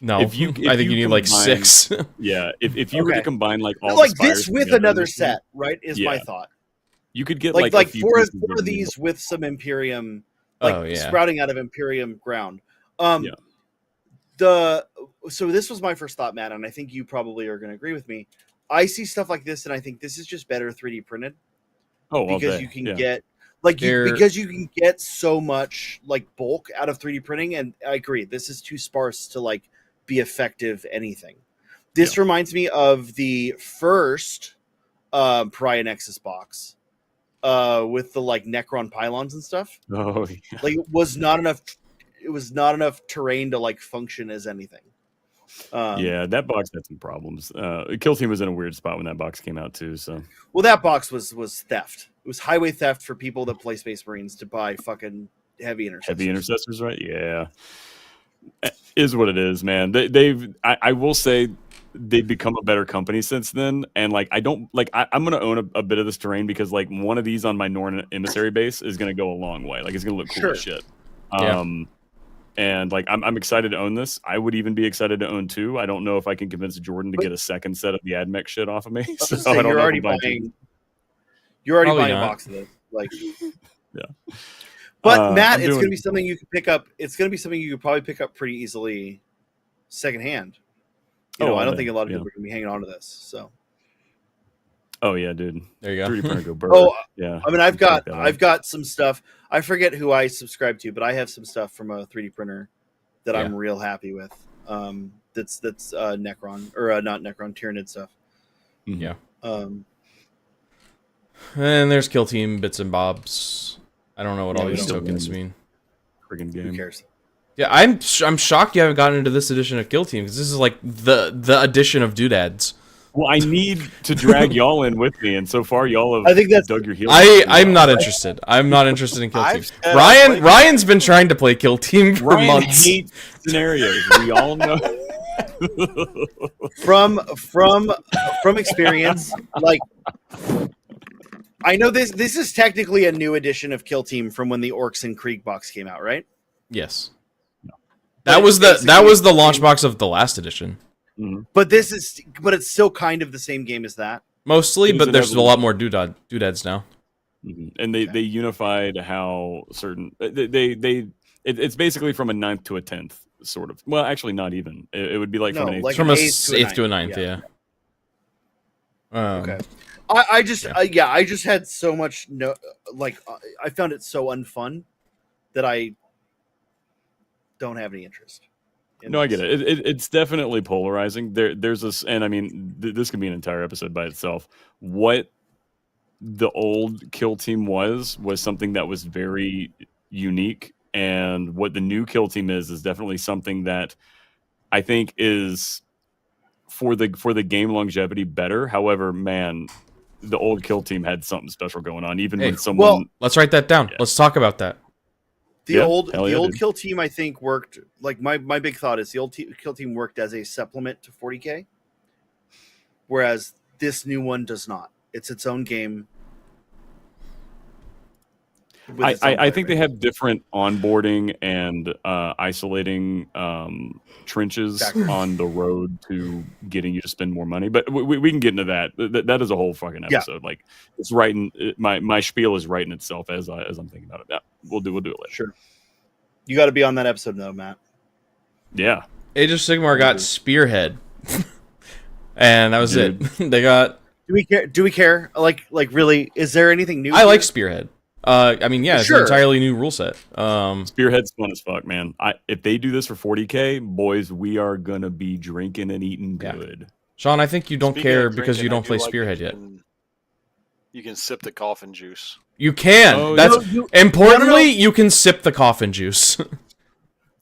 No, I think you need like 6. Yeah, if you were to combine like all like the this with another set, right? Is my thought. You could get like four of of these with some Imperium, sprouting out of Imperium ground. So this was my first thought, Matt, and I think you probably are going to agree with me. I see stuff like this, and I think this is just better 3D printed. Oh, because you can get because you can get so much like bulk out of 3D printing, and I agree, this is too sparse to like be effective anything. This reminds me of the first Pariah Nexus box with the like Necron pylons and stuff. Oh, yeah. Like it was not enough terrain to like function as anything. Yeah, that box had some problems. Kill Team was in a weird spot when that box came out too. So, well, that box was theft. It was highway theft for people that play Space Marines to buy fucking heavy intercessors. Heavy intercessors, right? Yeah, is what it is, man. I will say they've become a better company since then. And like, I'm gonna own a bit of this terrain because like one of these on my Norn emissary base is gonna go a long way. Like, it's gonna look cool as shit. And like, I'm excited to own this. I would even be excited to own 2. I don't know if I can convince Jordan to get a second set of the AdMech shit off of me. So I don't you're know already buying. You're already buying a box of this, like. Yeah. But Matt, it's going to be something you can pick up. It's going to be something you could probably pick up pretty easily, secondhand. I don't think a lot of people are going to be hanging on to this. So. Oh yeah, dude. There you go. 3D printer go bird. Yeah. I mean, I've got some stuff. I forget who I subscribe to, but I have some stuff from a 3D printer that I'm real happy with. That's Necron or not Necron, Tyranid stuff. Yeah. And there's Kill Team bits and bobs. I don't know what all these tokens mean. Friggin' game. Who cares? Yeah, I'm shocked you haven't gotten into this edition of Kill Team because this is like the edition of doodads. Well, I need to drag y'all in with me, and so far y'all have dug your heels. I'm not interested. I'm not interested in Kill Team. Ryan's been trying to play Kill Team for months. Hates scenarios. We all know. From experience, like I know this is technically a new edition of Kill Team from when the Orcs and Krieg box came out, right? Yes. No. That was the launch box of the last edition. Mm-hmm. But it's still kind of the same game as that. Mostly, but there's a lot more doodads now. Mm-hmm. And they unified how certain it's basically from a 9th to a 10th sort of. Well, actually, not even. It would be like from an 8th. Like from an 8th to a 9th. Yeah. Okay. I just had so much I found it so unfun that I don't have any interest. No, I get it. It's definitely polarizing. There's this, and I mean, this could be an entire episode by itself. What the old Kill Team was something that was very unique, and what the new Kill Team is definitely something that I think is for the game longevity better. However, man, the old Kill Team had something special going on. Even when someone, well, let's write that down. Yeah. Let's talk about that. The old Kill Team, I think, worked. Like my big thought is the old Kill Team worked as a supplement to 40K, whereas this new one does not. It's its own game. I think they have different onboarding and isolating trenches on the road to getting you to spend more money. But we can get into that. That is a whole fucking episode. Yeah. Like, it's writing. My spiel is writing itself as I'm thinking about it. Yeah, we'll do it later. Sure. You got to be on that episode though, Matt. Yeah. Age of Sigmar got Spearhead, and that was it. They got. Do we care? Like really? Is there anything new? I like Spearhead. I mean, yeah, it's an entirely new rule set. Spearhead's fun as fuck, man. If they do this for 40K, boys, we are gonna be drinking and eating good. Sean, I think you don't care because you don't play Spearhead yet. You can sip the coffin juice. You can. Importantly, you can sip the coffin juice.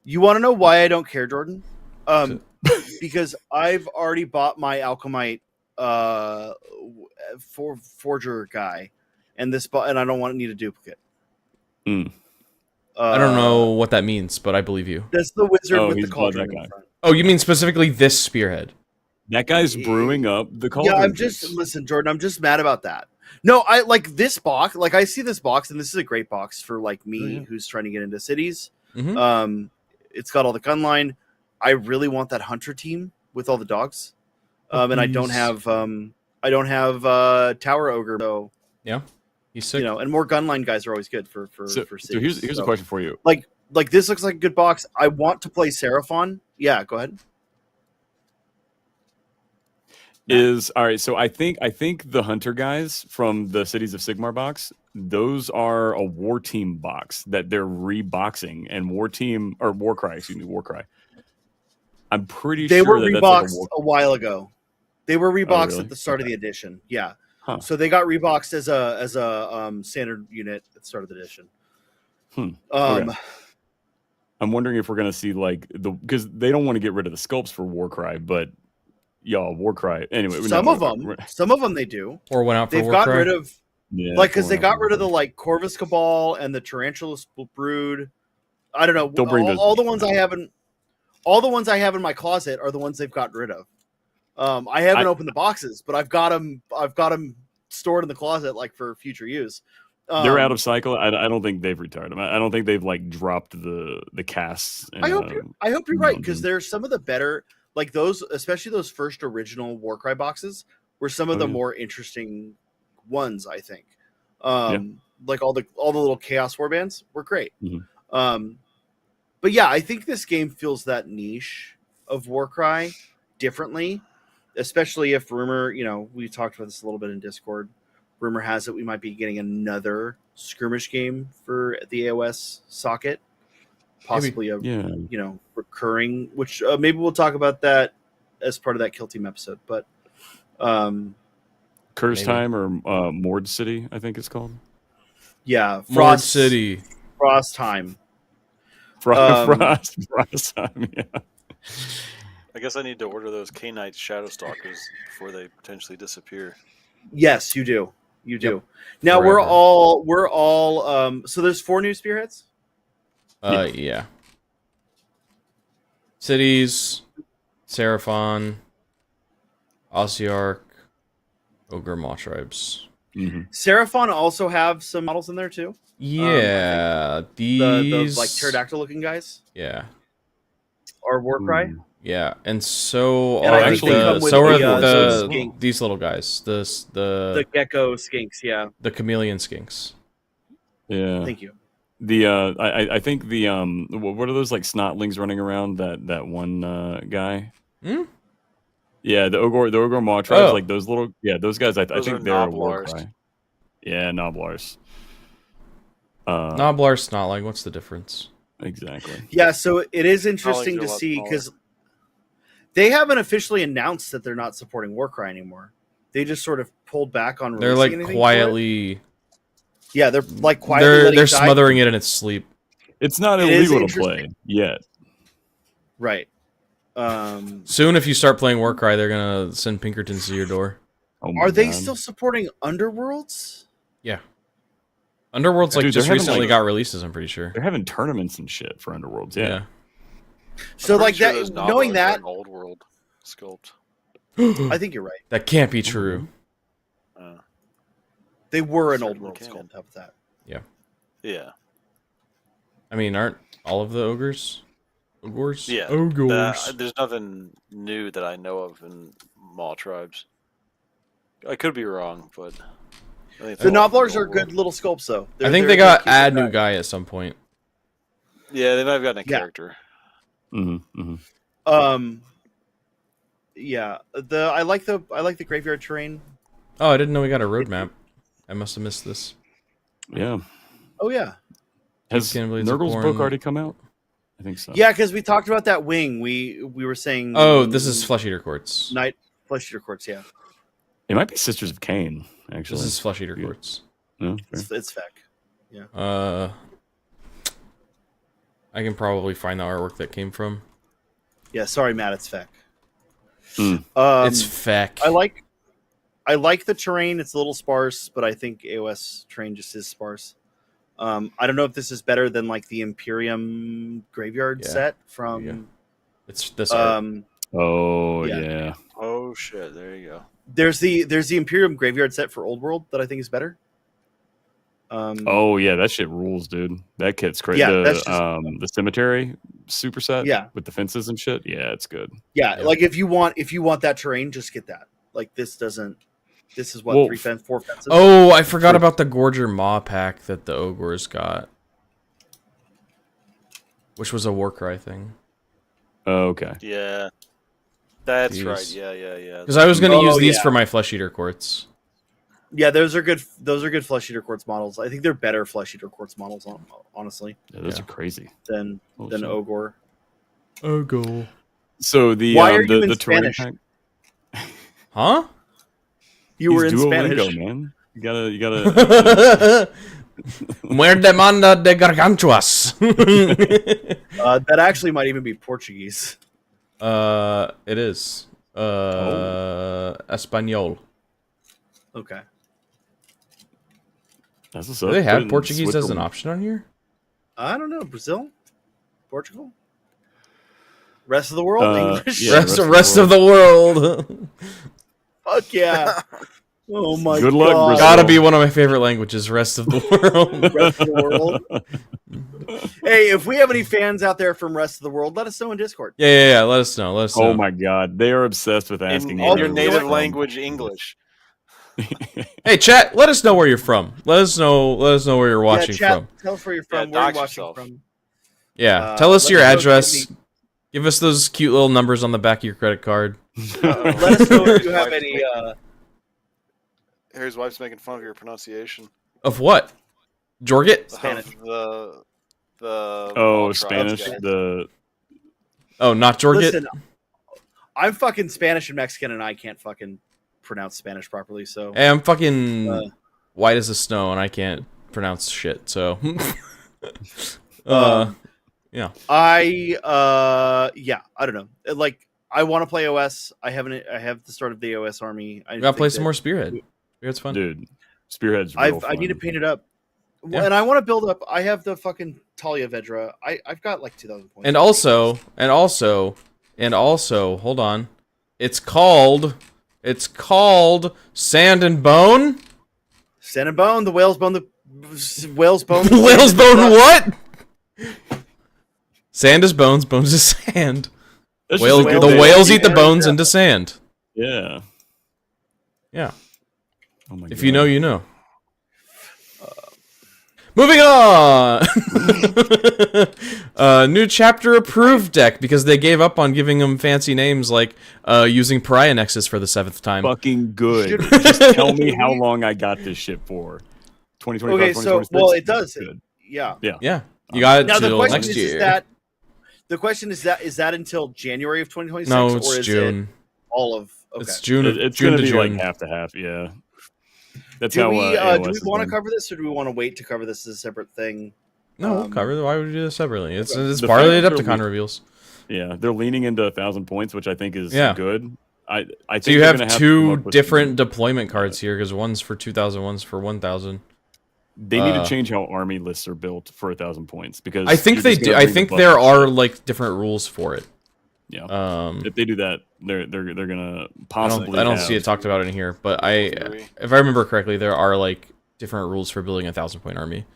You want to know why I don't care, Jordan? Because I've already bought my Alchemite forger guy. And I don't need a duplicate. I don't know what that means, but I believe you. That's the wizard with the cauldron in front. Oh, you mean specifically this Spearhead? That guy's brewing up the cauldron. Yeah, listen, Jordan. I'm just mad about that. No, I like this box. Like, I see this box, and this is a great box for like me, who's trying to get into cities. Mm-hmm. It's got all the gun line. I really want that hunter team with all the dogs, and I don't have Tower Ogre, so yeah. He's sick. And more gunline guys are always good for so here's a question for you. Like this looks like a good box. I want to play Seraphon. Yeah, go ahead. All right. So I think the hunter guys from the Cities of Sigmar box, those are a war team box that they're reboxing, and Warcry. I'm pretty they sure were that's reboxed like a while ago. They were reboxed really? at the start of the edition. Yeah. Huh. So they got reboxed as a standard unit at the start of the edition. Okay. I'm wondering if we're gonna see like because they don't want to get rid of the sculpts for Warcry, but y'all Warcry anyway. Some of them they do. Or went out for They've Warcry. gotten rid of because they got rid of the Warcry. like Corvus Cabal and the Tarantula Brood. I don't know. Don't bring those all the ones I have in all the ones I have in my closet are the ones they've gotten rid of. I haven't opened the boxes, but I've got them stored in the closet like for future use. They're out of cycle. I don't think they've retired them. I don't think they've like dropped the casts. I hope you're right because there's some of the better like those, especially those first original Warcry boxes, were some of the more interesting ones. I think, like all the little Chaos Warbands were great. But yeah, I think this game feels that niche of Warcry differently, especially if rumor. We talked about this a little bit in Discord. Rumor has it we might be getting another skirmish game for the AOS socket, possibly recurring. Which maybe we'll talk about that as part of that Kill Team episode. But Curse Time or Mord City, I think it's called. Yeah, Mord City, Frost Time, Frost Time. Yeah. I guess I need to order those K-Knight Shadow Stalkers before they potentially disappear. Yes, you do. You do. Yep. Now Forever. we're all so there's 4 new spearheads? Yeah. Cities, Seraphon, Ossiarch, Ogre Maw Tribes. Seraphon also have some models in there too. Yeah, the like pterodactyl looking guys Yeah. are Warcry. Yeah, and so And are I think they come with the skink. these little guys. The gecko skinks, yeah. The chameleon skinks. Yeah. Thank you. The I think the what are those like snotlings running around that one guy? Yeah, the ogre maw tribes, like those little those guys. I think they're a Warcry. Yeah, Noblars. Noblar, snotling. What's the difference? Exactly. Yeah, so it is interesting to see because they haven't officially announced that they're not supporting Warcry anymore. They just sort of pulled back on. They're like quietly. Yeah, they're like quietly. They're smothering it in its sleep. It's not illegal to play yet. Right. Soon, if you start playing Warcry, they're gonna send Pinkertons to your door. Are they still supporting Underworlds? Yeah. Underworlds Dude, just recently got releases. I'm pretty sure they're having tournaments and shit for Underworlds. Yeah. So like that, knowing that old world sculpt. I think you're right. That can't be true. They were an old world sculpt. How about that? Yeah. Yeah. I mean, aren't all of the ogres? Ogres? Yeah. Ogres. There's nothing new that I know of in Maw tribes. I could be wrong, but the Noblars are good little sculpts, though. I think they got add new guy at some point. Yeah, they might have gotten a character. Yeah. I like the graveyard terrain. Oh, I didn't know we got a roadmap. I must have missed this. Yeah. Oh yeah. Has Nurgle's book already come out? I think so. Yeah, because we talked about that wing. We were saying. Oh, this is Flesh Eater Quartz. Night Flesh Eater Quartz. Yeah. It might be Sisters of Cain. Actually, this is Flesh Eater Quartz. No, it's Feck. Yeah. I can probably find the artwork that came from. Yeah. Sorry, Matt. It's Feck. It's Feck. I like the terrain. It's a little sparse, but I think AOS terrain just is sparse. I don't know if this is better than like the Imperium graveyard set from. It's this. Art. Oh yeah. Oh shit! There you go. There's the Imperium graveyard set for Old World that I think is better. Oh yeah, that shit rules, dude. That kit's crazy. Yeah, the cemetery superset. Yeah, with the fences and shit. Yeah, it's good. Yeah, like if you want that terrain, just get that. Like this doesn't. This is what 4 fences. Oh, I forgot about the Gorger Maw pack that the Ogres got, which was a Warcry thing. Oh, okay. Yeah, that's right. Yeah. Because I was going to use these for my Flesh Eater Quartz. Yeah, those are good. Those are good Flesh Eater Quartz models. I think they're better Flesh Eater Quartz models, honestly. Yeah, those are crazy than Ogre. Ogre. So Why are you in the Spanish? Huh? You were in Duolingo, Spanish, man. You gotta. Muerde manda de gargantuas. that actually might even be Portuguese. It is. Espanol. Okay. That's what's Do up. they Put have it in Portuguese as an Switzerland. option on here? I don't know. Brazil, Portugal, rest of the world, English. Yeah, rest of the world. Fuck yeah! Oh my Good luck, god! Brazil. Gotta be one of my favorite languages. Rest of the world. Rest of the world. Hey, if we have any fans out there from rest of the world, let us know in Discord. Yeah. Let us know. Oh my god, they are obsessed with asking in your where native you're from. language, English. Hey, chat. Let us know where you're from. Let us know where you're watching chat, from. Tell us where you're from. Yeah, where you're dox watching yourself. from. Yeah. Tell us let your us know address. if Give us those cute little numbers on the back of your credit card. Let us know if you have any. Harry's wife's making fun of your pronunciation. Of what? Jorget? Spanish. Of the Oh, Spanish. guys. Oh, not Jorget? Listen, I'm fucking Spanish and Mexican, and I can't fucking pronounce Spanish properly. So Hey, I'm fucking white as the snow, and I can't pronounce shit. So, yeah. I don't know. Like, I want to play OS. I have the start of the OS army. I We gotta play some more Spearhead. Spearhead's fun. Dude, Spearhead's real fun. I need to paint it up. Yeah. And I want to build up. I have the fucking Talia Vedra. I've got like 2,000 points. And also, hold on. It's called Sand and Bone. Sand and Bone, the whale's bone, the whale's bone. Whale's bone what? Sand is bones, bones is sand. That's just Whale, a good the day. whales eat the Yeah. bones into sand. Yeah. Yeah. Oh my If god. you know, you know. Moving on! New chapter approved deck because they gave up on giving them fancy names like using Pariah Nexus for the 7th time. Fucking good. Just tell me how long I got this shit for. 2025, Okay, so 2026? well, it does. Good. Yeah. Yeah. You got it Now the till question next is year. that the question is that until January of 2026? No, or it's is June. It all of okay. It's June. It's June gonna to be June. like half to half, yeah. That's Do how we AOS do we is want to done. cover this, or do we want to wait to cover this as a separate thing? No, we'll cover it. Why would we do this separately? It's The part of the fact that Adepticon they're reveals. Yeah, they're leaning into 1,000 points, which I think is Yeah. good. I think So you they're have gonna to come two up with different some- deployment cards here because one's for 2,000, one's for 1,000. They need to change how army lists are built for 1,000 points because I think you're they just do. gonna I bring the think buff there up are shit. like different rules for it. Yeah. If they do that, they're gonna possibly. I don't see it talked about in here, but if I remember correctly, there are like different rules for building a 1,000-point army.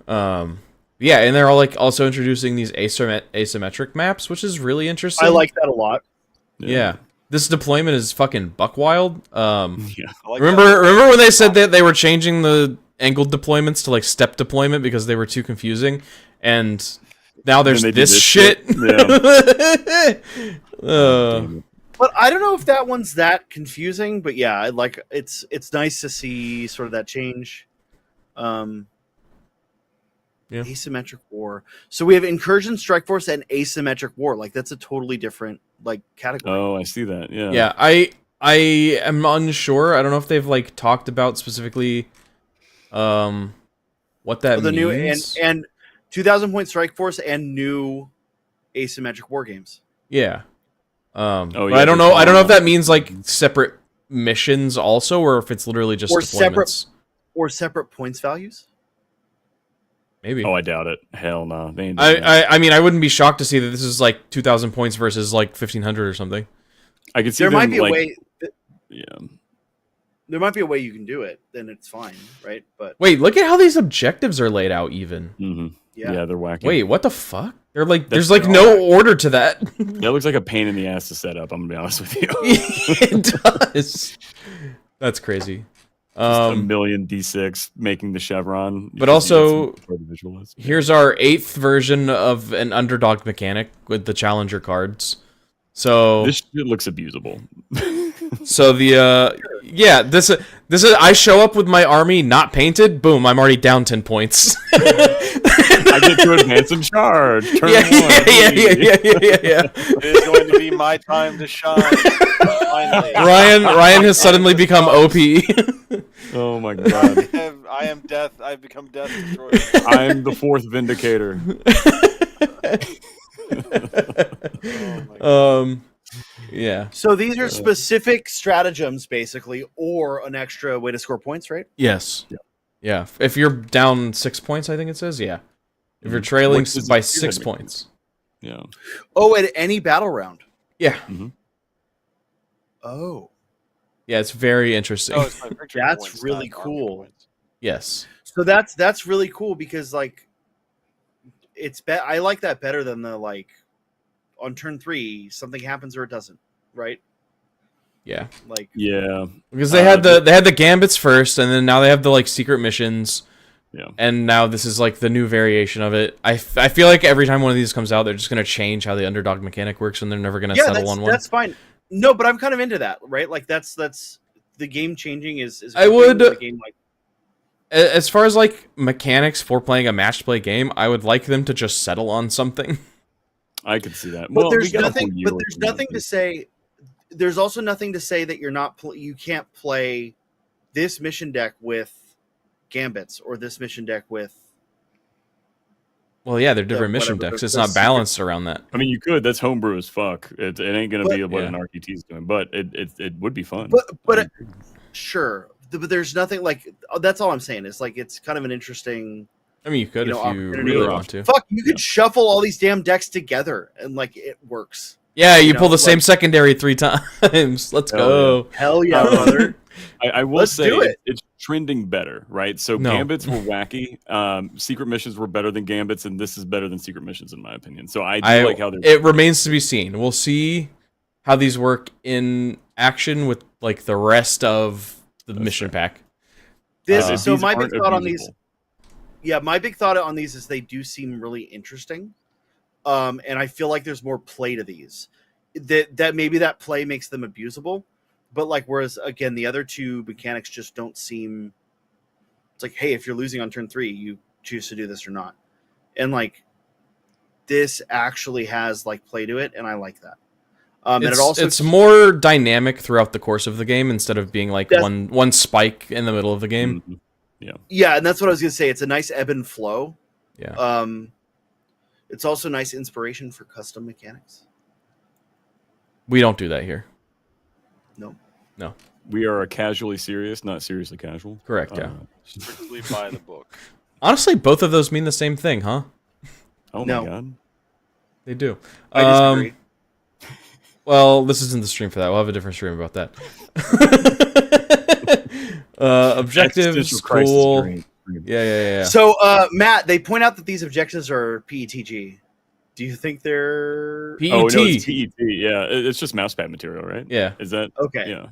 Yeah, and they're all like also introducing these asymmetric maps, which is really interesting. I like that a lot. Yeah. This deployment is fucking buck wild. Yeah. I like Remember when they said that they were changing the angled deployments to like step deployment because they were too confusing, and now there's Then they do this this shit. But I don't know if that one's that confusing. But yeah, it's nice to see sort of that change. Yeah. Asymmetric war. So we have incursion, strike force, and asymmetric war. Like that's a totally different like category. Oh, I see that. Yeah. Yeah, I am unsure. I don't know if they've like talked about specifically what that the means. new and 2,000 point strike force and new asymmetric war games. Yeah. But yeah, I don't know. there's I don't know if one. that means like separate missions also, or if it's literally just Or deployments. separate points values. Maybe. Oh, I doubt it. Hell no. They ain't doing that. I mean, I wouldn't be shocked to see that this is like 2,000 points versus like 1,500 or something. I could see There them, might be like, a way. Yeah. There might be a way you can do it. Then it's fine, right? But Wait, look at how these objectives are laid out. Even. Mm-hmm. yeah, Yeah, they're wacky. Wait, what the fuck? They're like, That's there's like no order to that. That looks like a pain in the ass to set up. I'm gonna be honest with you. It does. That's crazy. Just a million D6 making the chevron. But also, for the visual list. here's our 8th version of an underdog mechanic with the challenger cards. So This shit looks abusable. So this is I show up with my army not painted. Boom, I'm already down 10 points. I get to advance and charge. Turn Yeah. It is going to be my time to shine. Finally. Ryan has suddenly become OP. Oh my god. I am death. I've become death destroyer. I am the fourth vindicator. Yeah. So these are specific stratagems, basically, or an extra way to score points, right? Yes. Yeah. If you're down 6 points, I think it says. Yeah. If you're trailing by 6 points. Yeah. Oh, at any battle round. Yeah. Mm-hmm. Oh. Yeah, it's very interesting. Oh, it's that's really cool. Yes. So that's really cool because like I like that better than the like on turn 3 something happens or it doesn't, right? Yeah. Like because they had the gambits first, and then now they have the like secret missions. Yeah. And now this is like the new variation of it. I feel like every time one of these comes out, they're just going to change how the underdog mechanic works, and they're never going to settle on one. That's fine. No, but I'm kind of into that, right? Like that's the game changing is I would the game like as far as like mechanics for playing a match play game, I would like them to just settle on something. I could see that. But there's nothing to say. There's also nothing to say that you can't play this mission deck with gambits or this mission deck with. Well, yeah, they're different mission decks. It's not balanced around that. I mean, you could. That's homebrew as fuck. It ain't gonna be what an RTT is doing, but it would be fun. But sure, but there's nothing like. That's all I'm saying. Is like it's kind of an interesting. I mean, you could if you really want to. Fuck, you could shuffle all these damn decks together and like it works. Yeah, you pull the same secondary 3 times. Let's go. Hell yeah, brother. I will say it's trending better, right? So gambits were wacky. Secret missions were better than gambits, and this is better than secret missions in my opinion. So I do like how they're. It remains to be seen. We'll see how these work in action with like the rest of the mission pack. So my big thought on these. Yeah, my big thought on these is they do seem really interesting. And I feel like there's more play to these. That maybe that play makes them abusable. But like, whereas again, the other two mechanics just don't seem. It's like, hey, if you're losing on turn 3, you choose to do this or not, and like, this actually has like play to it, and I like that. And it's more dynamic throughout the course of the game instead of being like one spike in the middle of the game. Mm-hmm. Yeah, and that's what I was gonna say. It's a nice ebb and flow. Yeah. It's also nice inspiration for custom mechanics. We don't do that here. No. We are casually serious, not seriously casual. Correct, yeah. Strictly by the book. Honestly, both of those mean the same thing, huh? Oh my god. They do. I disagree. Well, this isn't the stream for that. We'll have a different stream about that. Objectives, cool. Yeah. So, Matt, they point out that these objectives are PETG. Do you think they're PET? Oh no, it's PET. Yeah, it's just mousepad material, right? Yeah. Is that okay? Yeah.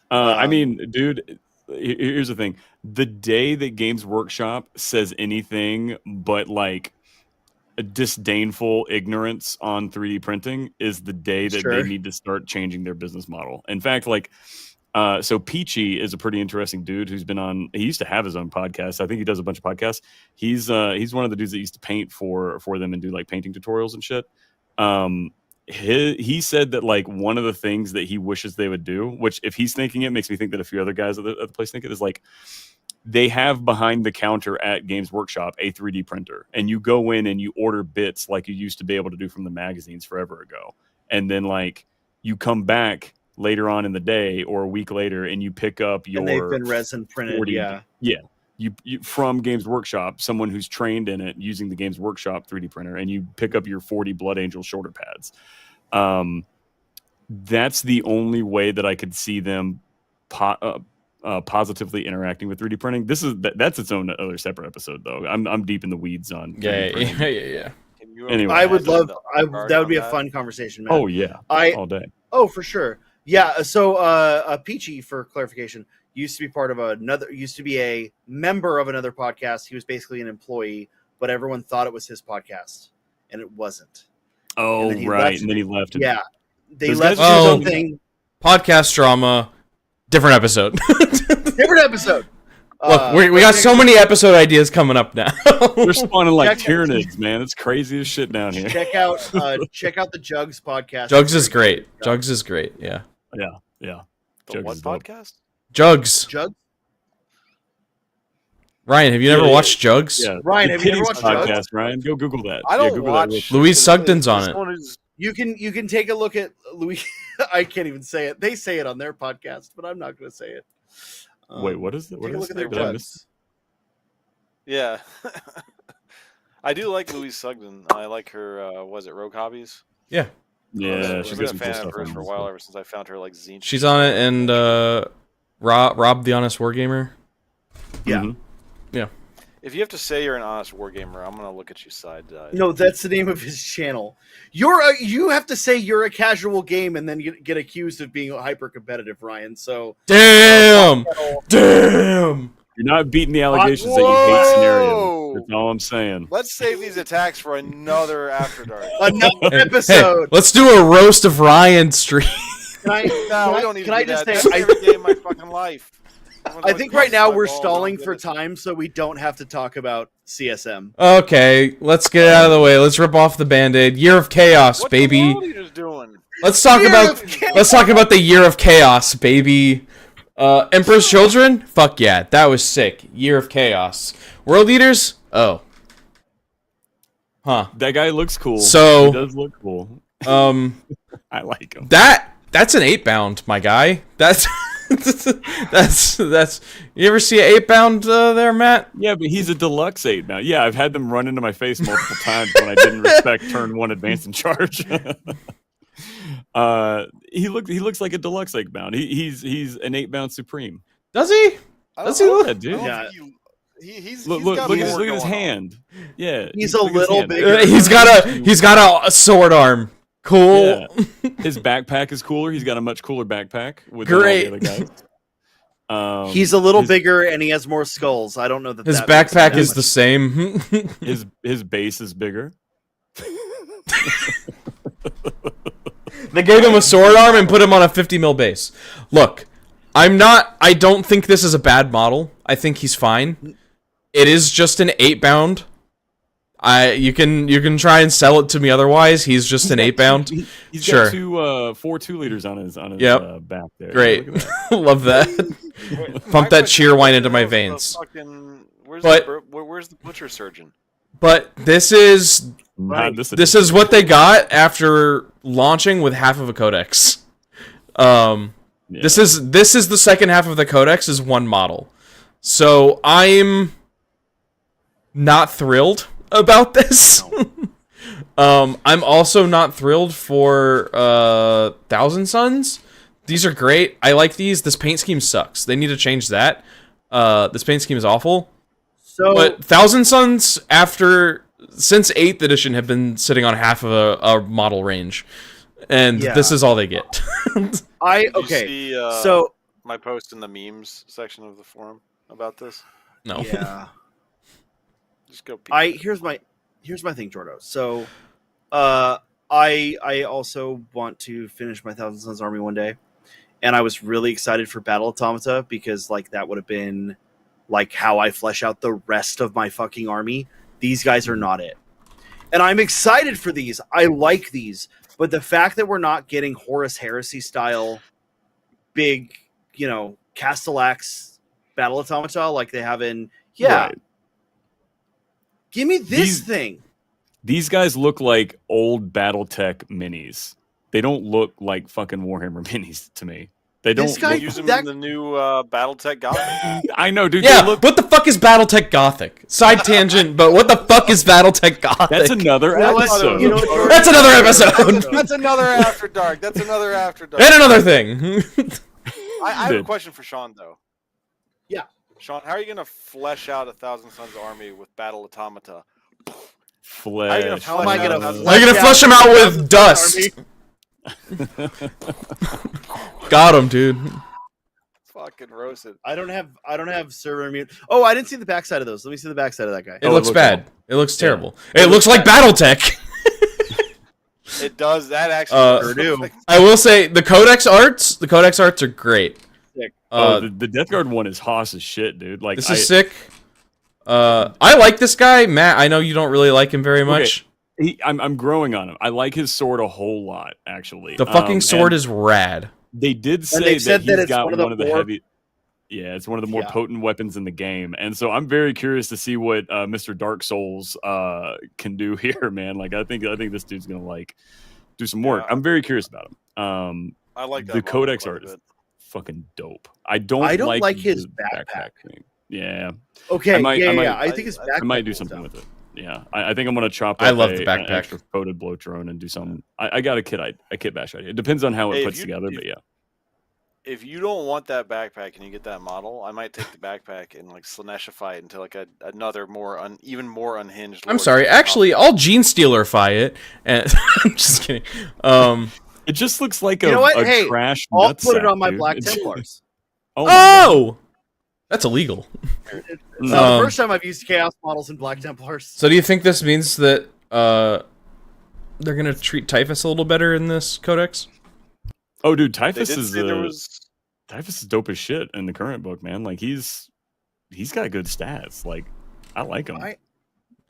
I mean, dude, here's the thing: the day that Games Workshop says anything but like a disdainful ignorance on 3D printing is the day that they need to start changing their business model. In fact, like. So Peachy is a pretty interesting dude who's been on. He used to have his own podcast. I think he does a bunch of podcasts. He's one of the dudes that used to paint for them and do like painting tutorials and shit. He said that like one of the things that he wishes they would do, which if he's thinking it, makes me think that a few other guys at the place think it, is like they have behind the counter at Games Workshop a 3D printer, and you go in and you order bits like you used to be able to do from the magazines forever ago, and then like you come back later on in the day or a week later and you pick up your, and they've been resin printed 40, you from Games Workshop, someone who's trained in it using the Games Workshop 3D printer, and you pick up your 40 Blood Angel shoulder pads. That's the only way that I could see them positively interacting with 3D printing. That's its own other separate episode though. I'm deep in the weeds on yeah. Anyway, I would love that would be a fun conversation, man. Oh yeah, all day. Oh, for sure. Yeah, so Peachy, for clarification, used to be a member of another podcast. He was basically an employee, but everyone thought it was his podcast, and it wasn't. Oh, right. And then he left. Yeah. They left his own thing. podcast drama, different episode. Different episode. Look, we got so many episode ideas coming up now. We're spawning like Tyranids, man. It's crazy as shit down here. Check out the Jugs podcast. Jugs is great. Jugs is great. Yeah. Yeah. The what podcast? Jugs. Jugs. Ryan, have you never watched Jugs? Yeah. Ryan, have you ever watched podcast, Jugs? Ryan, go Google that. I don't Google watch. Louise Sugden's on it. You can take a look at Louis. I can't even say it. They say it on their podcast, but I'm not going to say it. Wait, what is it? Take a look at their Did I Jugs. miss- Yeah. I do like Louise Sugden. I like her, was it Rogue Hobbies? Yeah. Yeah, I've she's been got a some cool fan stuff of hers on for a this while, one. ever since I found her like zine. She's on it, and Rob the Honest Wargamer. Yeah. Mhm. If you have to say you're an honest wargamer, I'm gonna look at you side. No, that's the name of his channel. You have to say you're a casual game and then you get accused of being hyper competitive, Ryan. So Damn. You're not beating the allegations that you hate scenarios. That's all I'm saying. Let's save these attacks for another After Dark. another Hey, episode. let's do a roast of Ryan stream. Can No, we don't need can to I do just that. say? That's every day of my fucking life. I think right now we're stalling for time, so we don't have to talk about CSM. Okay, let's get it out of the way. Let's rip off the Band-Aid. Year of Chaos, What baby. the world are you just doing? Let's talk Year about of Chaos! let's talk about the Year of Chaos, baby. Emperor's Children? Fuck yeah, that was sick. Year of Chaos. World Eaters? Oh. Huh. That guy looks cool. So- he does look cool. I like him. That's an 8-bound, my guy. That's that's you ever see an 8-bound there, Matt? Yeah, but he's a deluxe 8 now. Yeah, I've had them run into my face multiple times when I didn't respect turn 1 advance in charge. He looks like a deluxe 8-bound. He's an 8-bound supreme. Does he? Does he look? Yeah, dude. Yeah. Look at his hand. Yeah, He's a look at his little hand. bigger. He's got a sword arm. Cool. Yeah. His backpack is cooler. He's got a much cooler backpack with Great. all the other guys. He's a little bigger and he has more skulls. I don't know that His that makes backpack that is much. the same. His base is bigger. They gave him a sword arm and put him on a 50 mil base. Look, I don't think this is a bad model. I think he's fine. It is just an 8-bound. You can try and sell it to me otherwise. He's just an 8-bound. He's Sure. got 4 2-liters on his back there. Great. Look at that. Love that. Pump that cheer wine into my veins. Where's But- the butcher surgeon? But this is Not this is what they got after launching with half of a codex. Yeah. This is the second half of the codex is one model. So I'm not thrilled about this. I'm also not thrilled for Thousand Suns. These are great. I like these. This paint scheme sucks. They need to change that. This paint scheme is awful. So But Thousand Suns, since 8th edition, have been sitting on half of a model range. And Yeah. this is all they get. Did you see, so my post in the memes section of the forum about this? No. yeah. Just go. Here's my thing, Jordo. So I also want to finish my Thousand Suns army one day. And I was really excited for Battle Automata because like that would have been like how I flesh out the rest of my fucking army. These guys are not it. And I'm excited for these. I like these. But the fact that we're not getting Horus Heresy style big, Castellax Battle Automata like they have in Right. Give me this thing. These guys look like old BattleTech minis. They don't look like fucking Warhammer minis to me. They don't. This guy- Use them that- in the new BattleTech Gothic. I know, dude. Yeah, They look, what the fuck is BattleTech Gothic? Side tangent, but what the fuck is BattleTech Gothic? that's another know what? episode. You know what, Jordan? That's another episode. That's another After Dark. That's another After Dark. And another thing. I have a Dude. question for Sean, though. Yeah. Sean, how are you going to flesh out a Thousand Suns army with Battle Automata? Flesh. How am I gonna I'm I'm gonna flush him out with dust. Got him, dude. Fucking roasted. I don't have server immune. Oh, I didn't see the backside of those. Let me see the backside of that guy. It Oh, looks it looks bad. awful. It looks terrible. It looks like BattleTech. It does. That actually do. I will say the Codex arts are great. The Death Guard one is hoss as shit, dude. Like this is sick. I like this guy, Matt. I know you don't really like him very much. I'm growing on him. I like his sword a whole lot, actually. The fucking sword is rad. They did say that he's got one of the heavy. Yeah, it's one of the more potent weapons in the game, and so I'm very curious to see what Mr. Dark Souls can do here, man. Like, I think this dude's gonna do some work. I'm very curious about him. I like that the Codex art is fucking dope. I don't like his backpack thing. Yeah. Okay. I think his backpack. I might do something with it. Yeah, I think I'm gonna chop. I love the backpack. An extra coated blowtron and do something. I got a kit bash idea. It depends on how it puts together, but yeah. If you don't want that backpack and you get that model, I might take the backpack and like Slaneshify it into like another even more unhinged. I'm sorry, actually, I'll Gene Stealerify it. And I'm just kidding. It just looks like a trash. I'll put it on my Black Templars. Oh, that's illegal. It's not the first time I've used Chaos models in Black Templars. So do you think this means that they're gonna treat Typhus a little better in this codex? Oh, dude, Typhus is dope as shit in the current book, man. Like he's got good stats. Like I like him.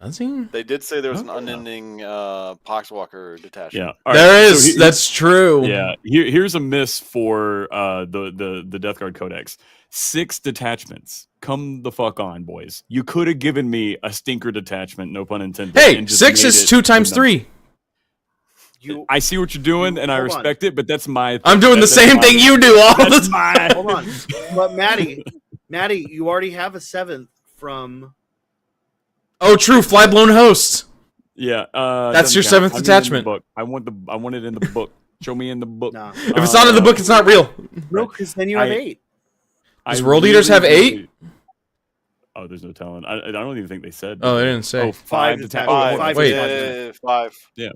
Does he? They did say there was an unending Poxwalker detachment. Yeah, there is. That's true. Yeah, here's a miss for the Death Guard Codex. 6 detachments. Come the fuck on, boys. You could have given me a stinker detachment, no pun intended. Hey, 6 is 2 times 3. I see what you're doing, and I respect it, but that's my thing. I'm doing the same thing you do all the time. Hold on. But Maddie, you already have a 7th from... Oh, true. Fly-blown host. Yeah. That's your 7th detachment. I want it in the book. Show me in the book. Nah. If it's not in the book, it's not real. No, because then you have 8. Does World Eaters have 8? Oh, there's no telling. I don't even think they said. Oh, they didn't say. 5 detachments. 5. Wait. 5. Yeah.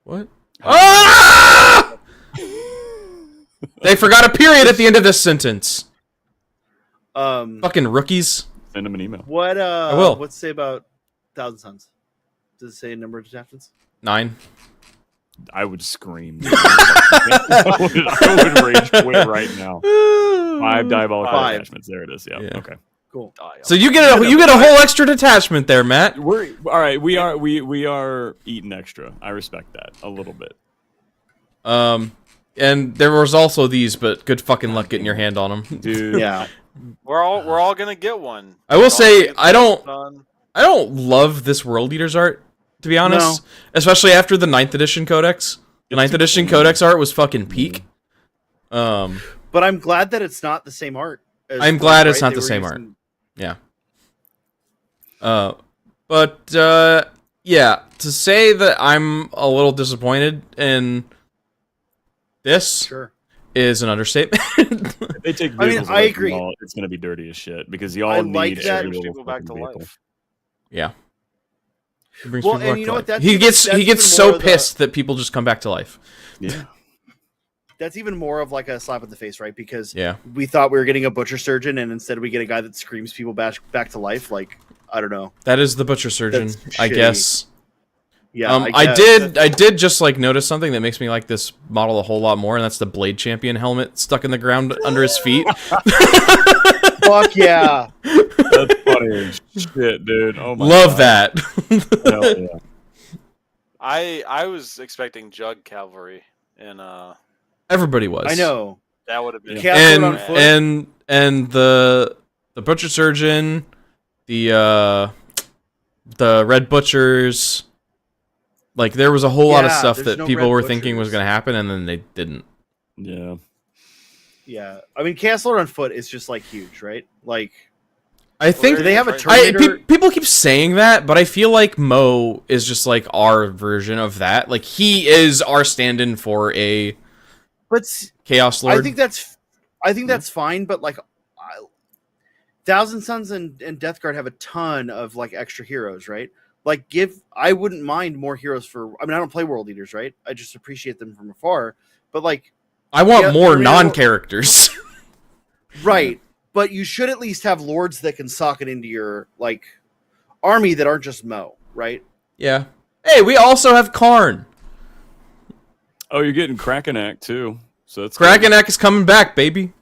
What? Ah! They forgot a period at the end of this sentence. Fucking rookies. Send them an email. What? I will. What's it say about Thousand Suns? Does it say number of detachments? 9. I would scream. I would rage quit right now. 5 diabolical detachments. There it is. Yeah. Okay. Cool. So you get a whole extra detachment there, Matt. We're all right. We are eating extra. I respect that a little bit. And there was also these, but good fucking luck getting your hand on them, dude. Yeah. We're all gonna get one. I will say I don't love this World Eaters art, to be honest. No. Especially after the 9th edition codex. The 9th edition codex art was fucking peak. But I'm glad that it's not the same art. I'm glad it's not the same art. Yeah. Yeah, to say that I'm a little disappointed in this is an understatement. If they take vehicles I agree. It's going to be dirty as shit because y'all need people back to life. Yeah. Well, and you know what? He gets so pissed that people just come back to life. Yeah. That's even more of like a slap in the face, right? Because we thought we were getting a butcher surgeon, and instead we get a guy that screams people back to life. Like, I don't know. That is the butcher surgeon, I guess. Yeah, I did just like notice something that makes me like this model a whole lot more, and that's the Blade Champion helmet stuck in the ground under his feet. Fuck yeah! That's funny as shit, dude. Oh my Love God. that. Hell yeah. I was expecting Jug Cavalry and everybody was. I know. That would have been and the butcher surgeon, the Red Butchers, like there was a whole lot of stuff that people were thinking was going to happen, and then they didn't. Yeah. Yeah. I mean, Chaos Lord on foot is just like huge, right? Like, I think do they have a Terminator? People keep saying that, but I feel like Mo is just like our version of that. Like he is our stand-in for a Chaos Lord. I think that's fine, but like Thousand Suns and Death Guard have a ton of like extra heroes, right? Like I wouldn't mind more heroes for. I mean, I don't play World Eaters, right? I just appreciate them from afar. But like, I want more non-characters, right? But you should at least have lords that can sock it into your like army that aren't just Mo, right? Yeah. Hey, we also have Karn. Oh, you're getting Krakenak too. So that's Krakenak is coming back, baby.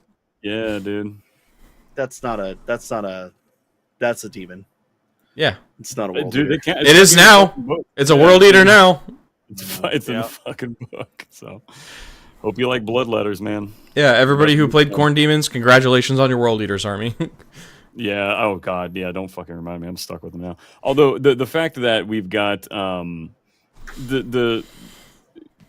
Yeah, dude. That's a demon. Yeah, it's not a world dude. eater. They can't. It is now. It's a world eater now. It's in the fucking book. So hope you like blood letters, man. Yeah, everybody who played Corn Demons, congratulations on your world eaters army. Yeah. Oh God. Yeah. Don't fucking remind me. I'm stuck with them now. Although the fact that we've got the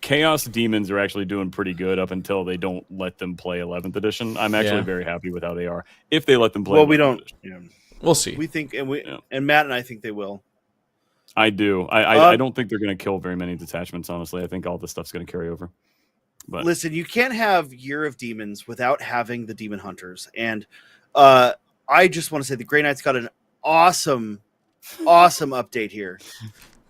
Chaos Demons are actually doing pretty good up until they don't let them play 11th edition. I'm actually very happy with how they are. If they let them play, well, we don't. We'll see. We think, and Matt and I think they will. I do. I don't think they're going to kill very many detachments. Honestly, I think all this stuff's going to carry over. But listen, you can't have Year of Demons without having the Demon Hunters, and I just want to say the Grey Knights got an awesome update here.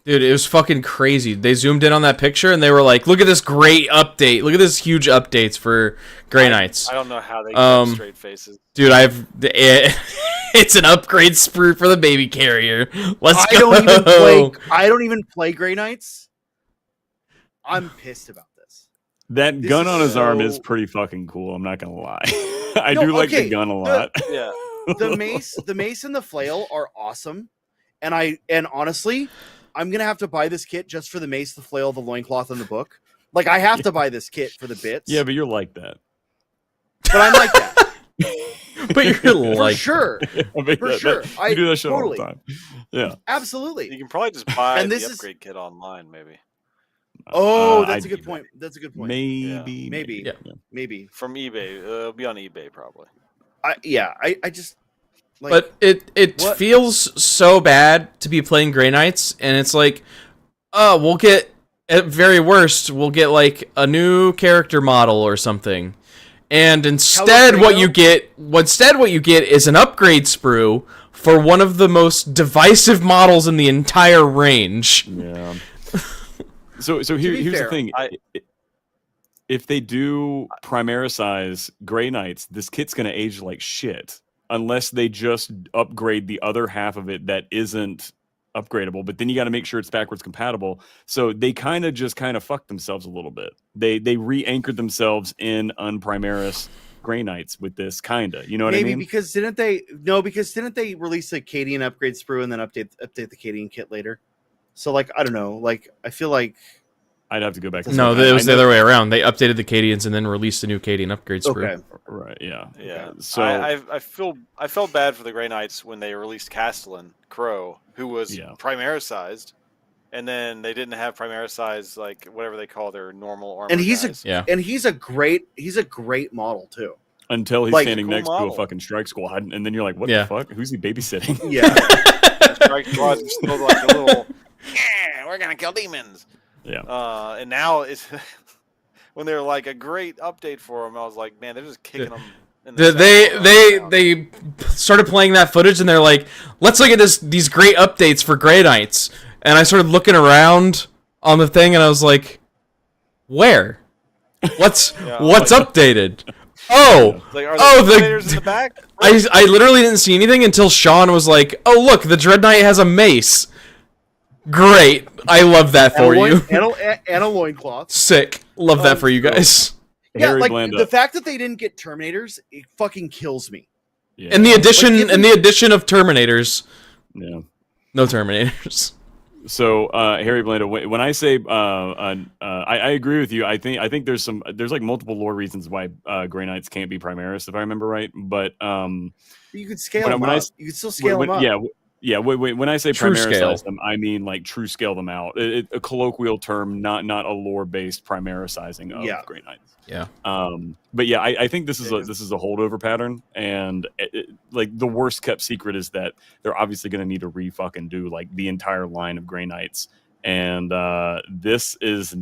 Dude, it was fucking crazy. They zoomed in on that picture and they were like, look at this great update. Look at this huge updates for Grey Knights. I don't know how they get straight faces. Dude, it's an upgrade sprue for the baby carrier. Let's go. I don't even play Grey Knights. I'm pissed about this. That gun on his arm is pretty fucking cool. I'm not going to lie. I do like the gun a lot. The mace and the flail are awesome. And honestly, I'm going to have to buy this kit just for the mace, the flail, the loincloth, and the book. Like, I have to buy this kit for the bits. Yeah, but you're like that. But I'm like that. But you're like... For sure. For sure. You do that shit all the time. Yeah. Absolutely. You can probably just buy the upgrade kit online, maybe. Oh, that's a good point. That's a good point. Maybe. Maybe. From eBay. It'll be on eBay, probably. I just... Like, but it feels so bad to be playing Grey Knights, and it's like, oh, we'll get, at very worst, we'll get like a new character model or something, and instead what you get is an upgrade sprue for one of the most divisive models in the entire range. Yeah. So here's the thing. If they do Primaricize Grey Knights, this kit's gonna age like shit. Unless they just upgrade the other half of it that isn't upgradable, but then you got to make sure it's backwards compatible. So they kind of fucked themselves a little bit. They re-anchored themselves in unprimaris Grey Knights with this kinda. You know what I mean? Maybe because didn't they release a Cadian upgrade sprue and then update the Cadian kit later? So like I don't know. Like I feel like I'd have to go back. No, it was the other way around. They updated the Cadians and then released a new Cadian upgrade sprue. Okay. Right. Yeah. Yeah. Okay. So I felt bad for the Grey Knights when they released Castellan Crow, who was Primaricized, and then they didn't have Primaricized like whatever they call their normal armor. And he's guys. a great model too. Until he's like, standing cool next model. to a fucking strike squad, and then you're like, what the fuck? Who's he babysitting? Yeah. Strike squads are still like a little. Yeah, we're gonna kill demons. Yeah. And now it's when they're like a great update for them. I was like, man, they're just kicking them. They started playing that footage and they're like, let's look at these great updates for Grey Knights. And I started looking around on the thing and I was like, where? What's updated? Oh, like, are there in the back? I literally didn't see anything until Sean was like, oh look, the Dread Knight has a mace. Great. I love that for you. And a loincloth. Sick. Love that for you guys. Yeah, like the fact that they didn't get Terminators, it fucking kills me. Yeah. And the addition of Terminators. Yeah. No Terminators. So, Harry Blanda, when I say I agree with you. I think there's like multiple lore reasons why Grey Knights can't be Primaris, if I remember right. But you could scale them up. You could still scale them up. Yeah, when I say Primaricize them, I mean like true scale them out. A colloquial term, not a lore-based Primaricizing of Grey Knights. Yeah. But yeah, I think this is a holdover pattern, and like the worst kept secret is that they're obviously going to need to re-fucking do like the entire line of Grey Knights, and this is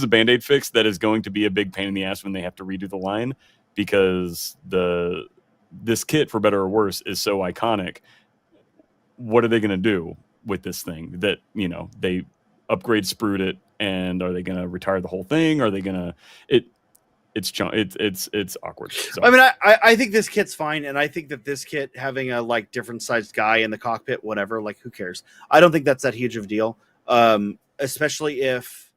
a Band-Aid fix that is going to be a big pain in the ass when they have to redo the line, because this kit, for better or worse, is so iconic. What are they going to do with this thing that, you know, they upgrade sprued it, and are they going to retire the whole thing? Are they going to it's awkward. So. I mean, I think this kit's fine. And I think that this kit having a like different sized guy in the cockpit, whatever, like who cares? I don't think that's that huge of a deal. Especially if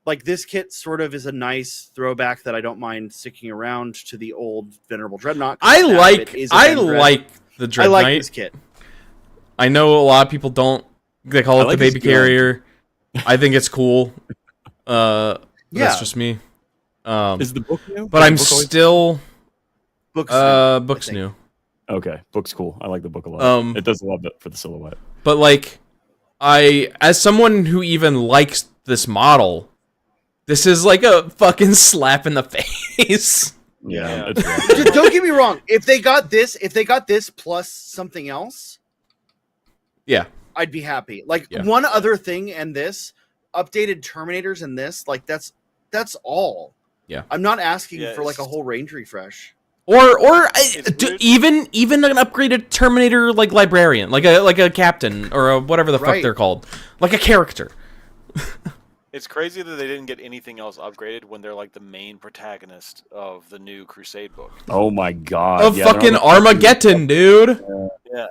like this kit sort of is a nice throwback that I don't mind sticking around to the old Venerable Dreadnought. I like the Dread I like Knight. this kit. I know a lot of people don't. They call it the baby carrier. I think it's cool. That's just me. Is the book new? But I'm still. Book's new. Okay, book's cool. I like the book a lot. It does a lot for the silhouette. But like, as someone who even likes this model, this is like a fucking slap in the face. Yeah. Don't get me wrong. If they got this plus something else, yeah, I'd be happy. Like one other thing, and this updated Terminators, and this, like that's all. Yeah, I'm not asking for like a whole range refresh. Or even an upgraded Terminator like librarian, like a captain or whatever the fuck they're called, like a character. It's crazy that they didn't get anything else upgraded when they're like the main protagonist of the new Crusade book. Oh my god! Of fucking Armageddon, dude. Yeah.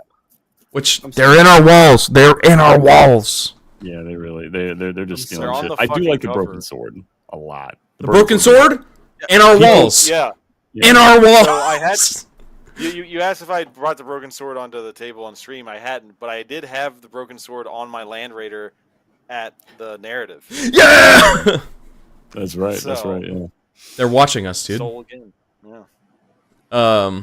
Which they're in our walls. They're in our walls. Yeah, they're just stealing shit. I do like the broken sword a lot. The broken sword in our walls. Yeah. In our walls. So I had you asked if I brought the broken sword onto the table on stream. I hadn't, but I did have the broken sword on my Land Raider at the narrative. Yeah. That's right. That's right. Yeah. They're watching us, dude. Soul again. Yeah.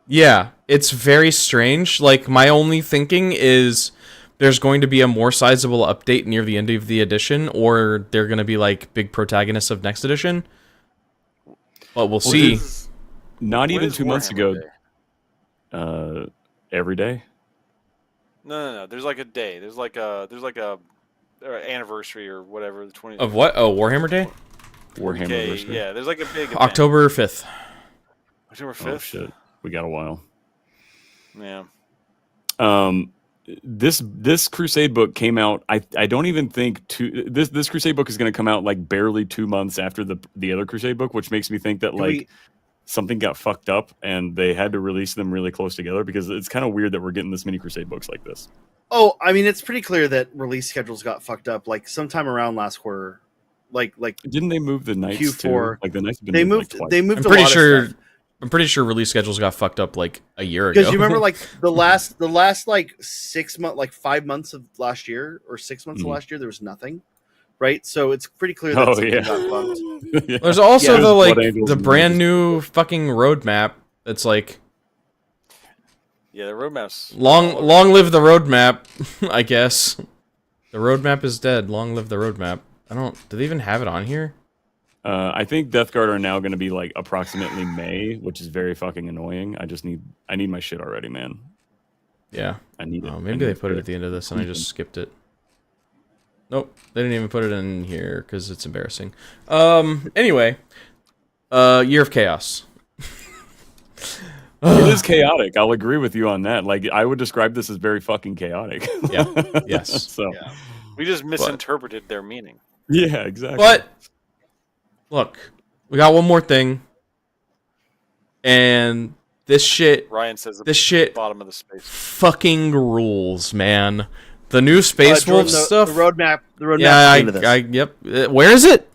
Yeah, it's very strange. Like, my only thinking is there's going to be a more sizable update near the end of the edition, or they're going to be like big protagonists of next edition. But we'll see. Not even 2 months ago. Every day. No. There's like a day. There's like a anniversary or whatever. The 20th of what? Oh, Warhammer Day. Warhammer anniversary. Yeah, there's like a big event. October 5th. October 5th. Oh shit, we got a while. Yeah. This Crusade book came out. I don't even think this Crusade book is going to come out like barely 2 months after the other Crusade book, which makes me think that something got fucked up and they had to release them really close together, because it's kind of weird that we're getting this many Crusade books like this. Oh, I mean, it's pretty clear that release schedules got fucked up. Like sometime around last quarter, like didn't they move the Knights Q4 too? Like the Knights have been they moved. Like twice. They moved. I'm pretty sure release schedules got fucked up like a year ago. Because you remember, like the last like 6 months, like 5 months of last year or 6 months of last year, there was nothing, right? So it's pretty clear that something got fucked. Yeah. There's also the brand new fucking roadmap. That's like, yeah, the roadmap's long live the roadmap. I guess the roadmap is dead. Long live the roadmap. Do they even have it on here? I think Death Guard are now going to be like approximately May, which is very fucking annoying. I need my shit already, man. Yeah, I need it. Maybe they put it at the end of this and I just skipped it. Nope, they didn't even put it in here because it's embarrassing. Anyway, Year of Chaos. It is chaotic. I'll agree with you on that. Like, I would describe this as very fucking chaotic. Yeah. Yes. So we just misinterpreted their meaning. Yeah, exactly. But look, we got one more thing, and this shit. Ryan says this shit. Bottom of the space. Fucking rules, man. The new Space Wolf stuff. The roadmap. Yeah, yep. Where is it?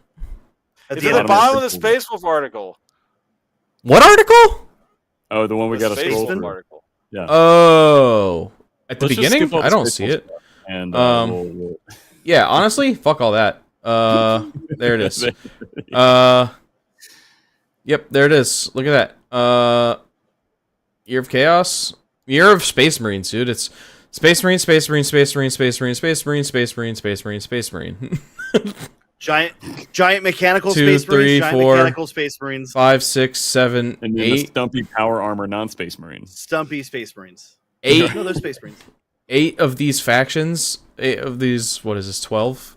It's at the bottom of the Space Wolf article. What article? Oh, the one we got a scroll through. Article. Yeah. Oh, at the beginning, I don't see it. And yeah, honestly, fuck all that. There it is. Yep, there it is. Look at that. Year of Chaos, Year of Space Marines, dude. It's Space Marine, Space Marine, Space Marine, Space Marine, Space Marine, Space Marine, Space Marine, Space Marine. Giant mechanical 2, Space 3, Marines, giant 4, mechanical Space Marines, 5, 6, 7, and 8. The Stumpy Power Armor non-Space Marines. Stumpy Space Marines. 8. No, they're Space Marines. 8 of these factions. 8 of these. What is this? 12,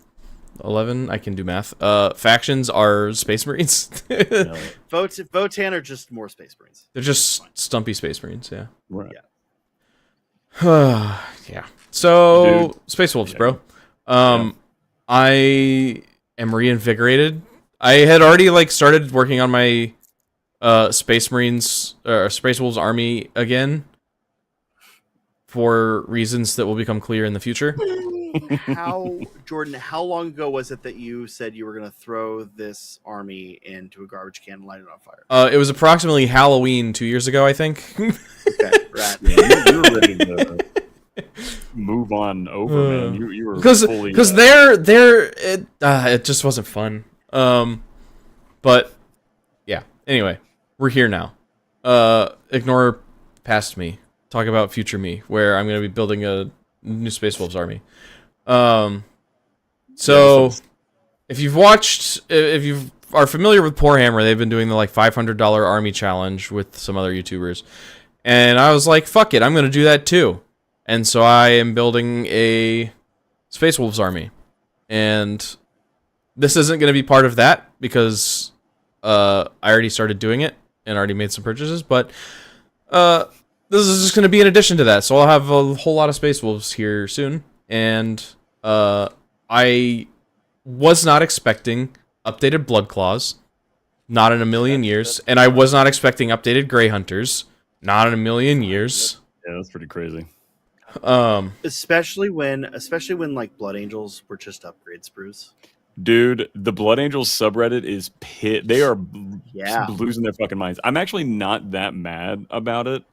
11. I can do math. Factions are Space Marines. Votan are just more Space Marines. They're just stumpy Space Marines. Yeah. Right. Yeah. Yeah. So Dude. Space Wolves, bro. I am reinvigorated. I had already started working on my Space Marines or Space Wolves army again for reasons that will become clear in the future. Jordan, how long ago was it that you said you were going to throw this army into a garbage can and light it on fire? It was approximately Halloween 2 years ago, I think. Okay, right. Yeah, you were ready to move on over, man. You were because fully... it just wasn't fun. But yeah. Anyway, we're here now. Ignore past me. Talk about future me, where I'm going to be building a new Space Wolves army. So if you are familiar with Warhammer, they've been doing the like $500 army challenge with some other YouTubers, and I was like, fuck it, I'm going to do that too. And so I am building a Space Wolves army, and this isn't going to be part of that because I already started doing it and already made some purchases, but this is just going to be in addition to that. So I'll have a whole lot of Space Wolves here soon, and I was not expecting updated Blood Claws, not in a million years, and I was not expecting updated Grey Hunters, not in a million years. Yeah, that's pretty crazy. Especially when like Blood Angels were just upgrade sprues. Dude, the Blood Angels subreddit is pit. They are losing their fucking minds. I'm actually not that mad about it.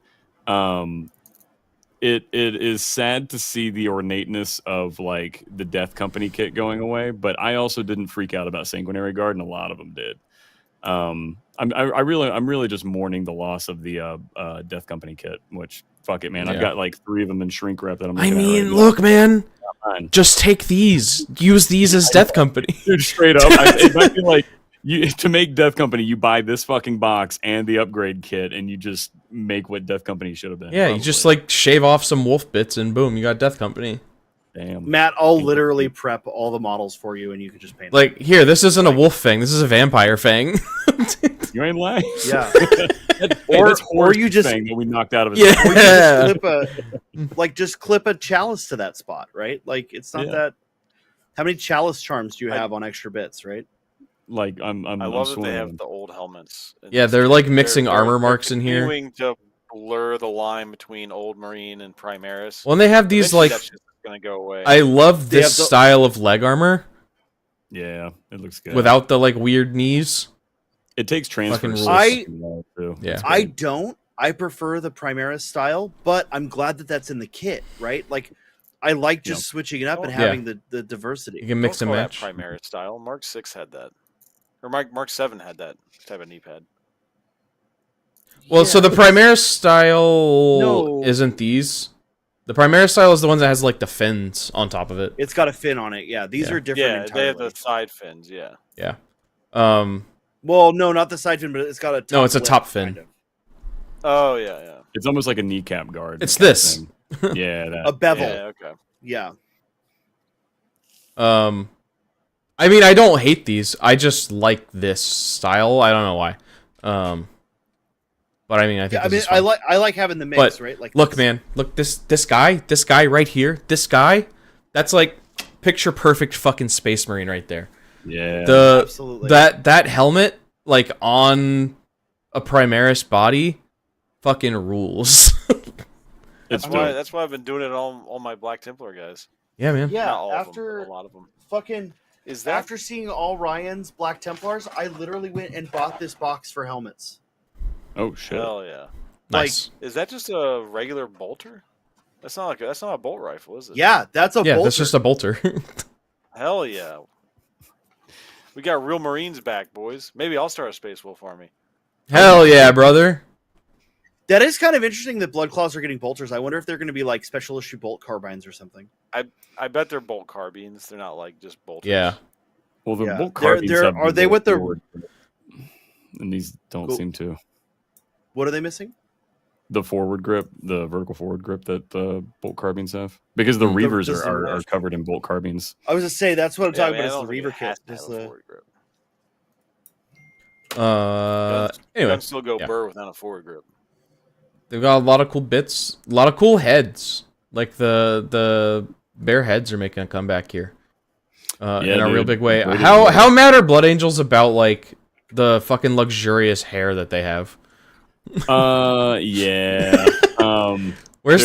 It is sad to see the ornateness of like the Death Company kit going away, but I also didn't freak out about Sanguinary Guard, and a lot of them did. I'm really just mourning the loss of the Death Company kit, which fuck it, man. Yeah. I've got like 3 of them in shrink wrap that I'm looking at right look, man. Just take these. Use these as Death Company. Dude, straight up. It might be like to make Death Company, you buy this fucking box and the upgrade kit, and you just make what Death Company should have been. Yeah, probably. You just like shave off some wolf bits, and boom, you got Death Company. Damn. Matt, I'll literally prep all the models for you, and you can just paint like them. Here, this isn't a wolf fang. This is a vampire fang. You ain't lying. Yeah. or you just thing that we knocked out of his just clip a chalice to that spot, right? Like it's not that. How many chalice charms do you have on extra bits, right? Like I love that they have the old helmets. Yeah, they're like mixing armor marks in here. Continuing to blur the line between Old Marine and Primaris. Well, and they have these like. That's just gonna go away. I love this style of leg armor. Yeah, it looks good without the like weird knees. It takes transfers. I don't. I prefer the Primaris style, but I'm glad that that's in the kit, right? Like, I like just switching it up and having the diversity. You can mix and match. Primaris style. Mark 6 had that, or Mark 7 had that type of knee pad. Well, so the Primaris style isn't these. The Primaris style is the one that has like the fins on top of it. It's got a fin on it. Yeah, these are different. Yeah, entirely. they have the side fins. Yeah. Yeah. Well, no, not the side fin, but it's got a top it's a top fin. Kind of. Oh yeah. It's almost like a kneecap guard. It's this. Yeah, that. A bevel. Yeah, okay. Yeah. I mean, I don't hate these. I just like this style. I don't know why. But I mean, I think. I like having the mix, right? Like, look, man, look this guy right here, this guy. That's like picture perfect fucking Space Marine right there. Yeah, absolutely. That helmet, like on a Primaris body, fucking rules. That's why I've been doing it on all my Black Templar guys. Yeah, man. Yeah, not all of them, but a lot of them. Fucking. After seeing all Ryan's Black Templars, I literally went and bought this box for helmets. Oh shit! Hell yeah! Nice. Like, is that just a regular bolter? That's not a bolt rifle, is it? Yeah, that's a bolter. Yeah, that's just a bolter. Hell yeah! We got real Marines back, boys. Maybe I'll start a Space Wolf army. Hell yeah, brother! That is kind of interesting that Blood Claws are getting bolters. I wonder if they're going to be like special issue bolt carbines or something. I bet they're bolt carbines. They're not like just bolters. Yeah. Well, the bolt carbines are they with the? And these don't seem to. What are they missing? The forward grip, the vertical forward grip that the bolt carbines have, because the Reavers are covered in bolt carbines. I was to say that's what I'm talking about. Is the Reaver kit? Forward grip. Anyway, I'd still go burr without a forward grip. They've got a lot of cool bits, a lot of cool heads. Like the bear heads are making a comeback here, in a real big way. How mad are Blood Angels about like the fucking luxurious hair that they have? Yeah. Where's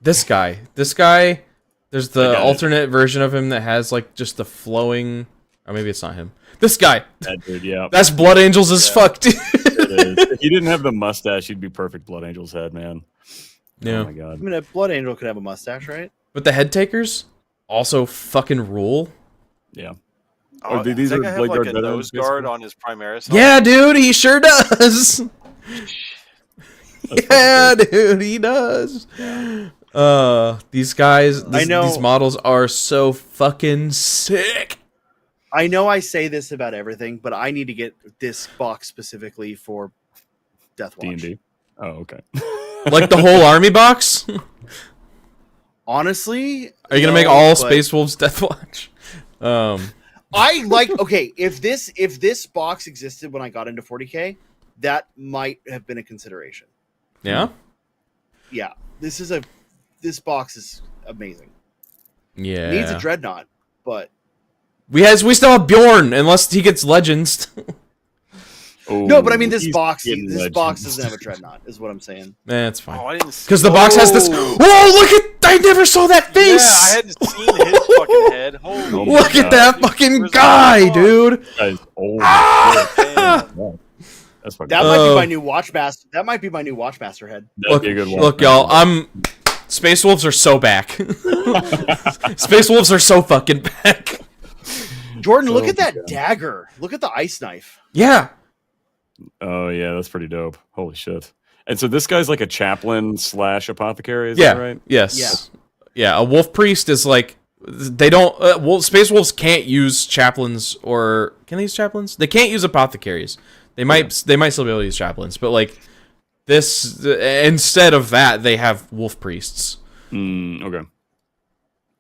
this guy? This guy There's the alternate version of him that has like just the flowing, or maybe it's not him. This guy. That dude, yeah. That's Blood Angels as fuck, dude. It is. If he didn't have the mustache, he'd be perfect Blood Angel's head, man. Yeah. Oh my god. I mean, a Blood Angel could have a mustache, right? But the head takers also fucking rule. Yeah. Oh, these are have like a nose guard on his Primaris. Yeah, dude, he sure does. Yeah, dude, he does. These guys, these models are so fucking sick. I know I say this about everything, but I need to get this box specifically for Deathwatch. D&D. Oh, okay. Like the whole army box? Honestly, are you gonna make all Space Wolves Deathwatch? I like. Okay, if this box existed when I got into 40K, that might have been a consideration. Yeah. Yeah. This box is amazing. Yeah. It needs a Dreadnought, but we still have Bjorn unless he gets Legends. No, but I mean this box doesn't have a Dreadnought, is what I'm saying. That's fine. Oh, I didn't see. Because the box has this. Whoa! Look at! I never saw that face. Yeah, I hadn't seen his fucking head. Holy look at that fucking guy, dude. Guy's old. That's fucking. That might be my new Watchmaster. That might be my new Watchmaster head. That'd be a good one. Look, y'all. Space Wolves are so back. Space Wolves are so fucking back. Jordan, look at that dagger. Look at the ice knife. Yeah. Oh yeah, that's pretty dope. Holy shit! And so this guy's like a chaplain / apothecary. Is that right? Yes. Yeah. A wolf priest is like they don't. Space Wolves can't use chaplains, or can they use chaplains? They can't use apothecaries. They might still be able to use chaplains, but like this instead of that, they have wolf priests. Okay,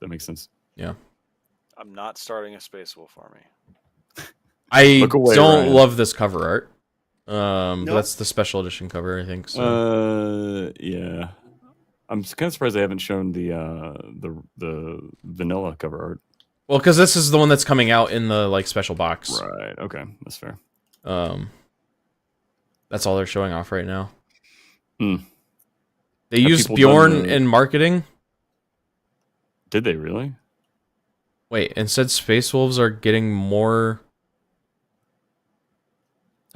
that makes sense. Yeah. I'm not starting a Space Wolf army. I don't love this cover art. Nope. That's the special edition cover, I think. So. Yeah, I'm kind of surprised they haven't shown the vanilla cover art. Well, because this is the one that's coming out in the like special box. Right. Okay, that's fair. That's all they're showing off right now. They used Bjorn in marketing. Did they really? Wait, instead Space Wolves are getting more.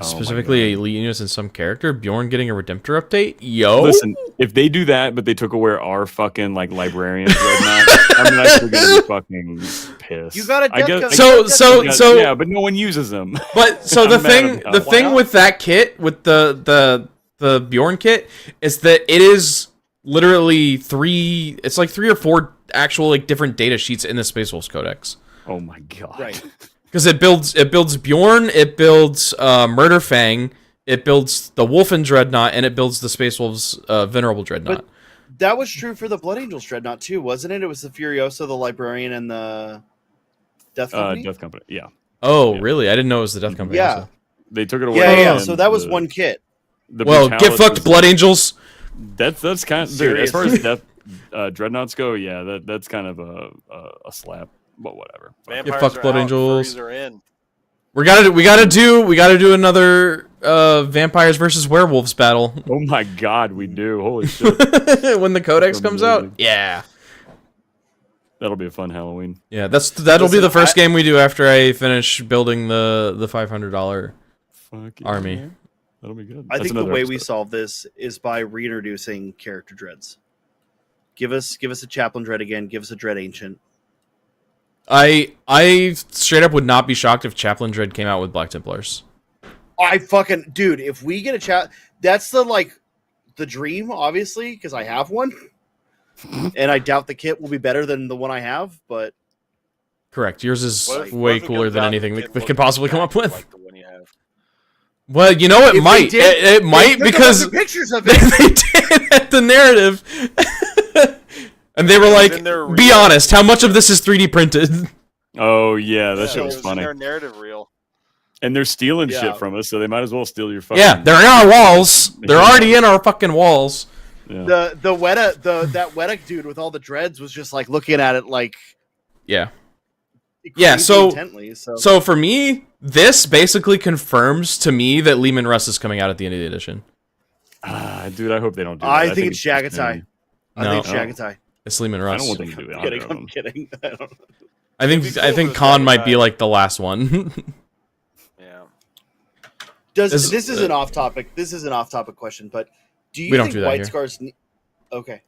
Specifically, elite units and some character. Bjorn getting a Redemptor update. Yo, listen, if they do that, but they took away our fucking like librarian dreadnought, I'm actually gonna be fucking pissed. You got a death so yeah, but no one uses them. But so the thing with that kit, with the Bjorn kit, is that it is literally 3 or 4 actual like different data sheets in the Space Wolves Codex. Oh my god! Right. Because it builds Bjorn, it builds Murderfang, it builds the Wolfen Dreadnought, and it builds the Space Wolves Venerable Dreadnought. But that was true for the Blood Angels Dreadnought too, wasn't it? It was the Furiosa, the Librarian, and the Death Company. Death Company, yeah. Oh, really? I didn't know it was the Death Company. Yeah, also. They took it away. Yeah. So that was one kit. Well, get fucked, Blood Angels. That's kind of dude, as far as Death Dreadnoughts go. Yeah, that's kind of a slap. But whatever. Get fucked, Blood Angels. Are in. We gotta do another vampires versus werewolves battle. Oh my god, we do. Holy shit. When the Codex comes out? Yeah. That'll be a fun Halloween. Yeah, that'll be the first game we do after I finish building the $500 army. Yeah. That'll be good. I think the way we solve this is by reintroducing character dreads. Give us a Chaplain Dread again, give us a Dread Ancient. I straight up would not be shocked if Chaplain Dread came out with Black Templars. Dude, if we get a that's the dream, obviously, because I have one. And I doubt the kit will be better than the one I have, but correct. Yours is way cooler than anything we could possibly come up with. Like the one you have. Well, you know, it might. It might because pictures of they did at the narrative. And they were like, be honest, how much of this is 3D printed? Oh, yeah, that shit was funny. Their narrative reel. And they're stealing shit from us, so they might as well steal your fucking... Yeah, they're in our walls. They're already in our fucking walls. Yeah. That Weddick dude with all the dreads was just like looking at it like... Yeah. Yeah, so intently, so for me, this basically confirms to me that Lehman Russ is coming out at the end of the edition. Dude, I hope they don't do that. I think it's Shagatai. I think it's Shagatai. It's Sleeman Russ. I don't want them to do either of them. I'm kidding. I think Khan might be like the last one. Yeah. This is an off topic. This is an off topic question, but do you think White Scars? Okay.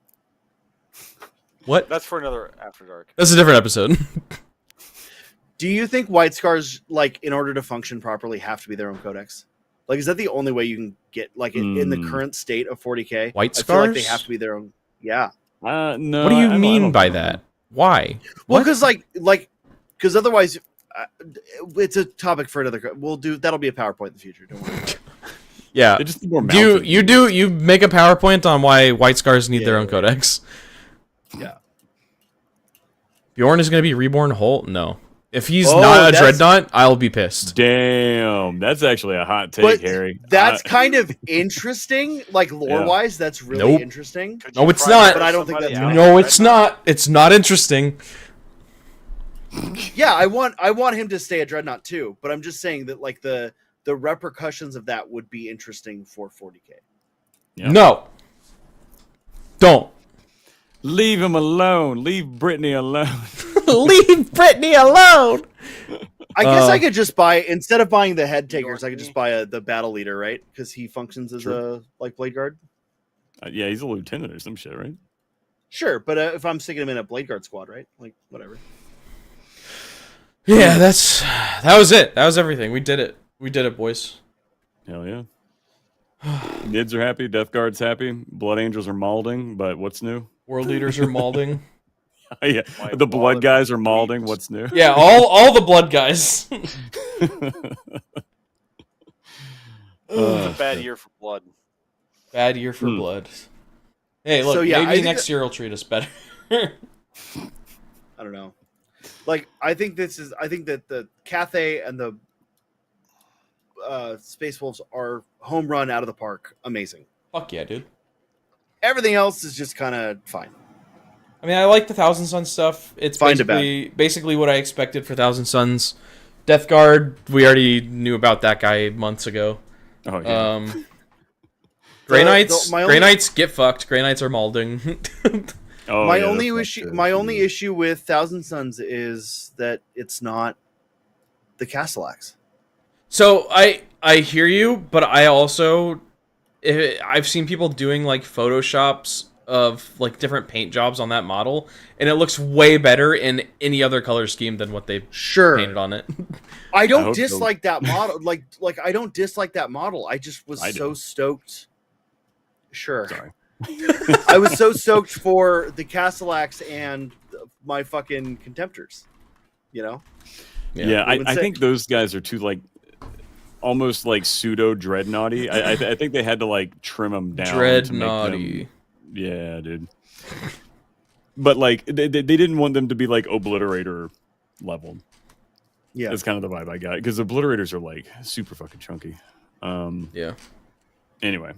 What? That's for another After Dark. That's a different episode. Do you think White Scars, like, in order to function properly, have to be their own codex? Like, is that the only way you can get, like, in the current state of 40K? White Scars? I feel like they have to be their own. Yeah. No. What do you mean by that? Why? Well, because otherwise, it's a topic for another. That'll be a PowerPoint in the future. Don't worry. Yeah. Just more you make a PowerPoint on why White Scars need their own codex? Yeah. Bjorn is going to be reborn whole? No. If he's not a dreadnought, I'll be pissed. Damn, that's actually a hot take, Harry. That's kind of interesting, like lore-wise. That's really interesting. No, it's not. But I don't think that's. No, it's not. It's not interesting. Yeah, I want him to stay a dreadnought too, but I'm just saying that like the repercussions of that would be interesting for 40K. Yep. No. Don't. Leave him alone. Leave Brittany alone. Leave Brittany alone. I guess I could just buy, instead of buying the head takers, I could just buy the battle leader, right? Because he functions as a blade guard. Yeah, he's a lieutenant or some shit, right? Sure, but if I'm sticking him in a blade guard squad, right? Like whatever. Yeah, that was it. That was everything. We did it. We did it, boys. Hell yeah. Nids are happy. Death Guard's happy. Blood Angels are malding, but what's new? World leaders are malding. Yeah, the blood guys are malding. What's new? Yeah, all the blood guys. It's a bad year for blood. Bad year for blood. Hey, look, maybe next year will treat us better. I don't know. Like, I think that the Cathay and the Space Wolves are home run out of the park. Amazing. Fuck yeah, dude. Everything else is just kind of fine. I mean, I like the Thousand Suns stuff. It's basically what I expected for Thousand Suns. Death Guard, we already knew about that guy months ago. Oh yeah. Grey Knights get fucked. Grey Knights are malding. My only issue with Thousand Suns is that it's not the Castellax. So I hear you, but I also I've seen people doing like photoshops of like different paint jobs on that model, and it looks way better in any other color scheme than what they've painted on it. I don't dislike that model. Like I don't dislike that model. I just was so stoked. Sure. Sorry. I was so stoked for the Castellax and my fucking Contemptors. You know? Yeah, I think those guys are too like almost like pseudo dreadnoughty. I think they had to like trim them down. Dreadnoughty. Yeah, dude. But like they didn't want them to be like Obliterator level. Yeah, that's kind of the vibe I got because Obliterators are like super fucking chunky. Yeah. Anyway,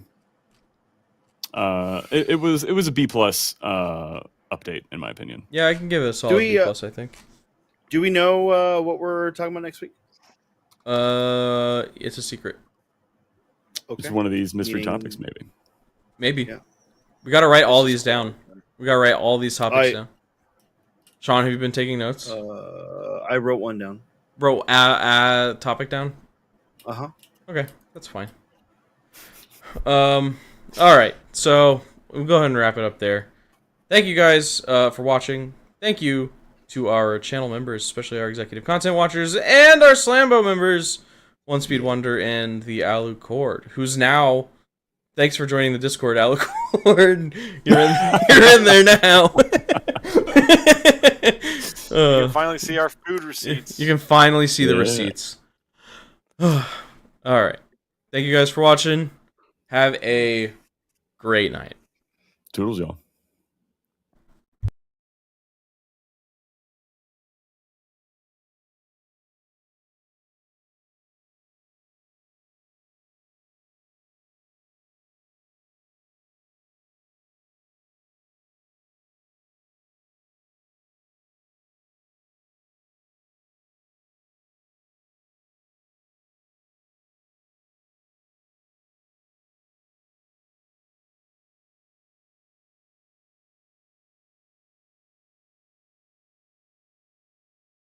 it was a B+ update in my opinion. Yeah, I can give it a solid B+. I think. Do we know what we're talking about next week? It's a secret. Okay. It's one of these mystery topics, maybe. Maybe. Yeah. We gotta write all these down. We gotta write all these topics down. Sean, have you been taking notes? I wrote one down. Wrote a topic down? Uh-huh. Okay, that's fine. Alright, so we'll go ahead and wrap it up there. Thank you guys for watching. Thank you to our channel members, especially our executive content watchers, and our Slambo members, One Speed Wonder and the LUKEWARM, who's now... Thanks for joining the Discord, LUKEWARM. You're in there now. You can finally see our food receipts. You can finally see the receipts. All right. Thank you guys for watching. Have a great night. Toodles, y'all.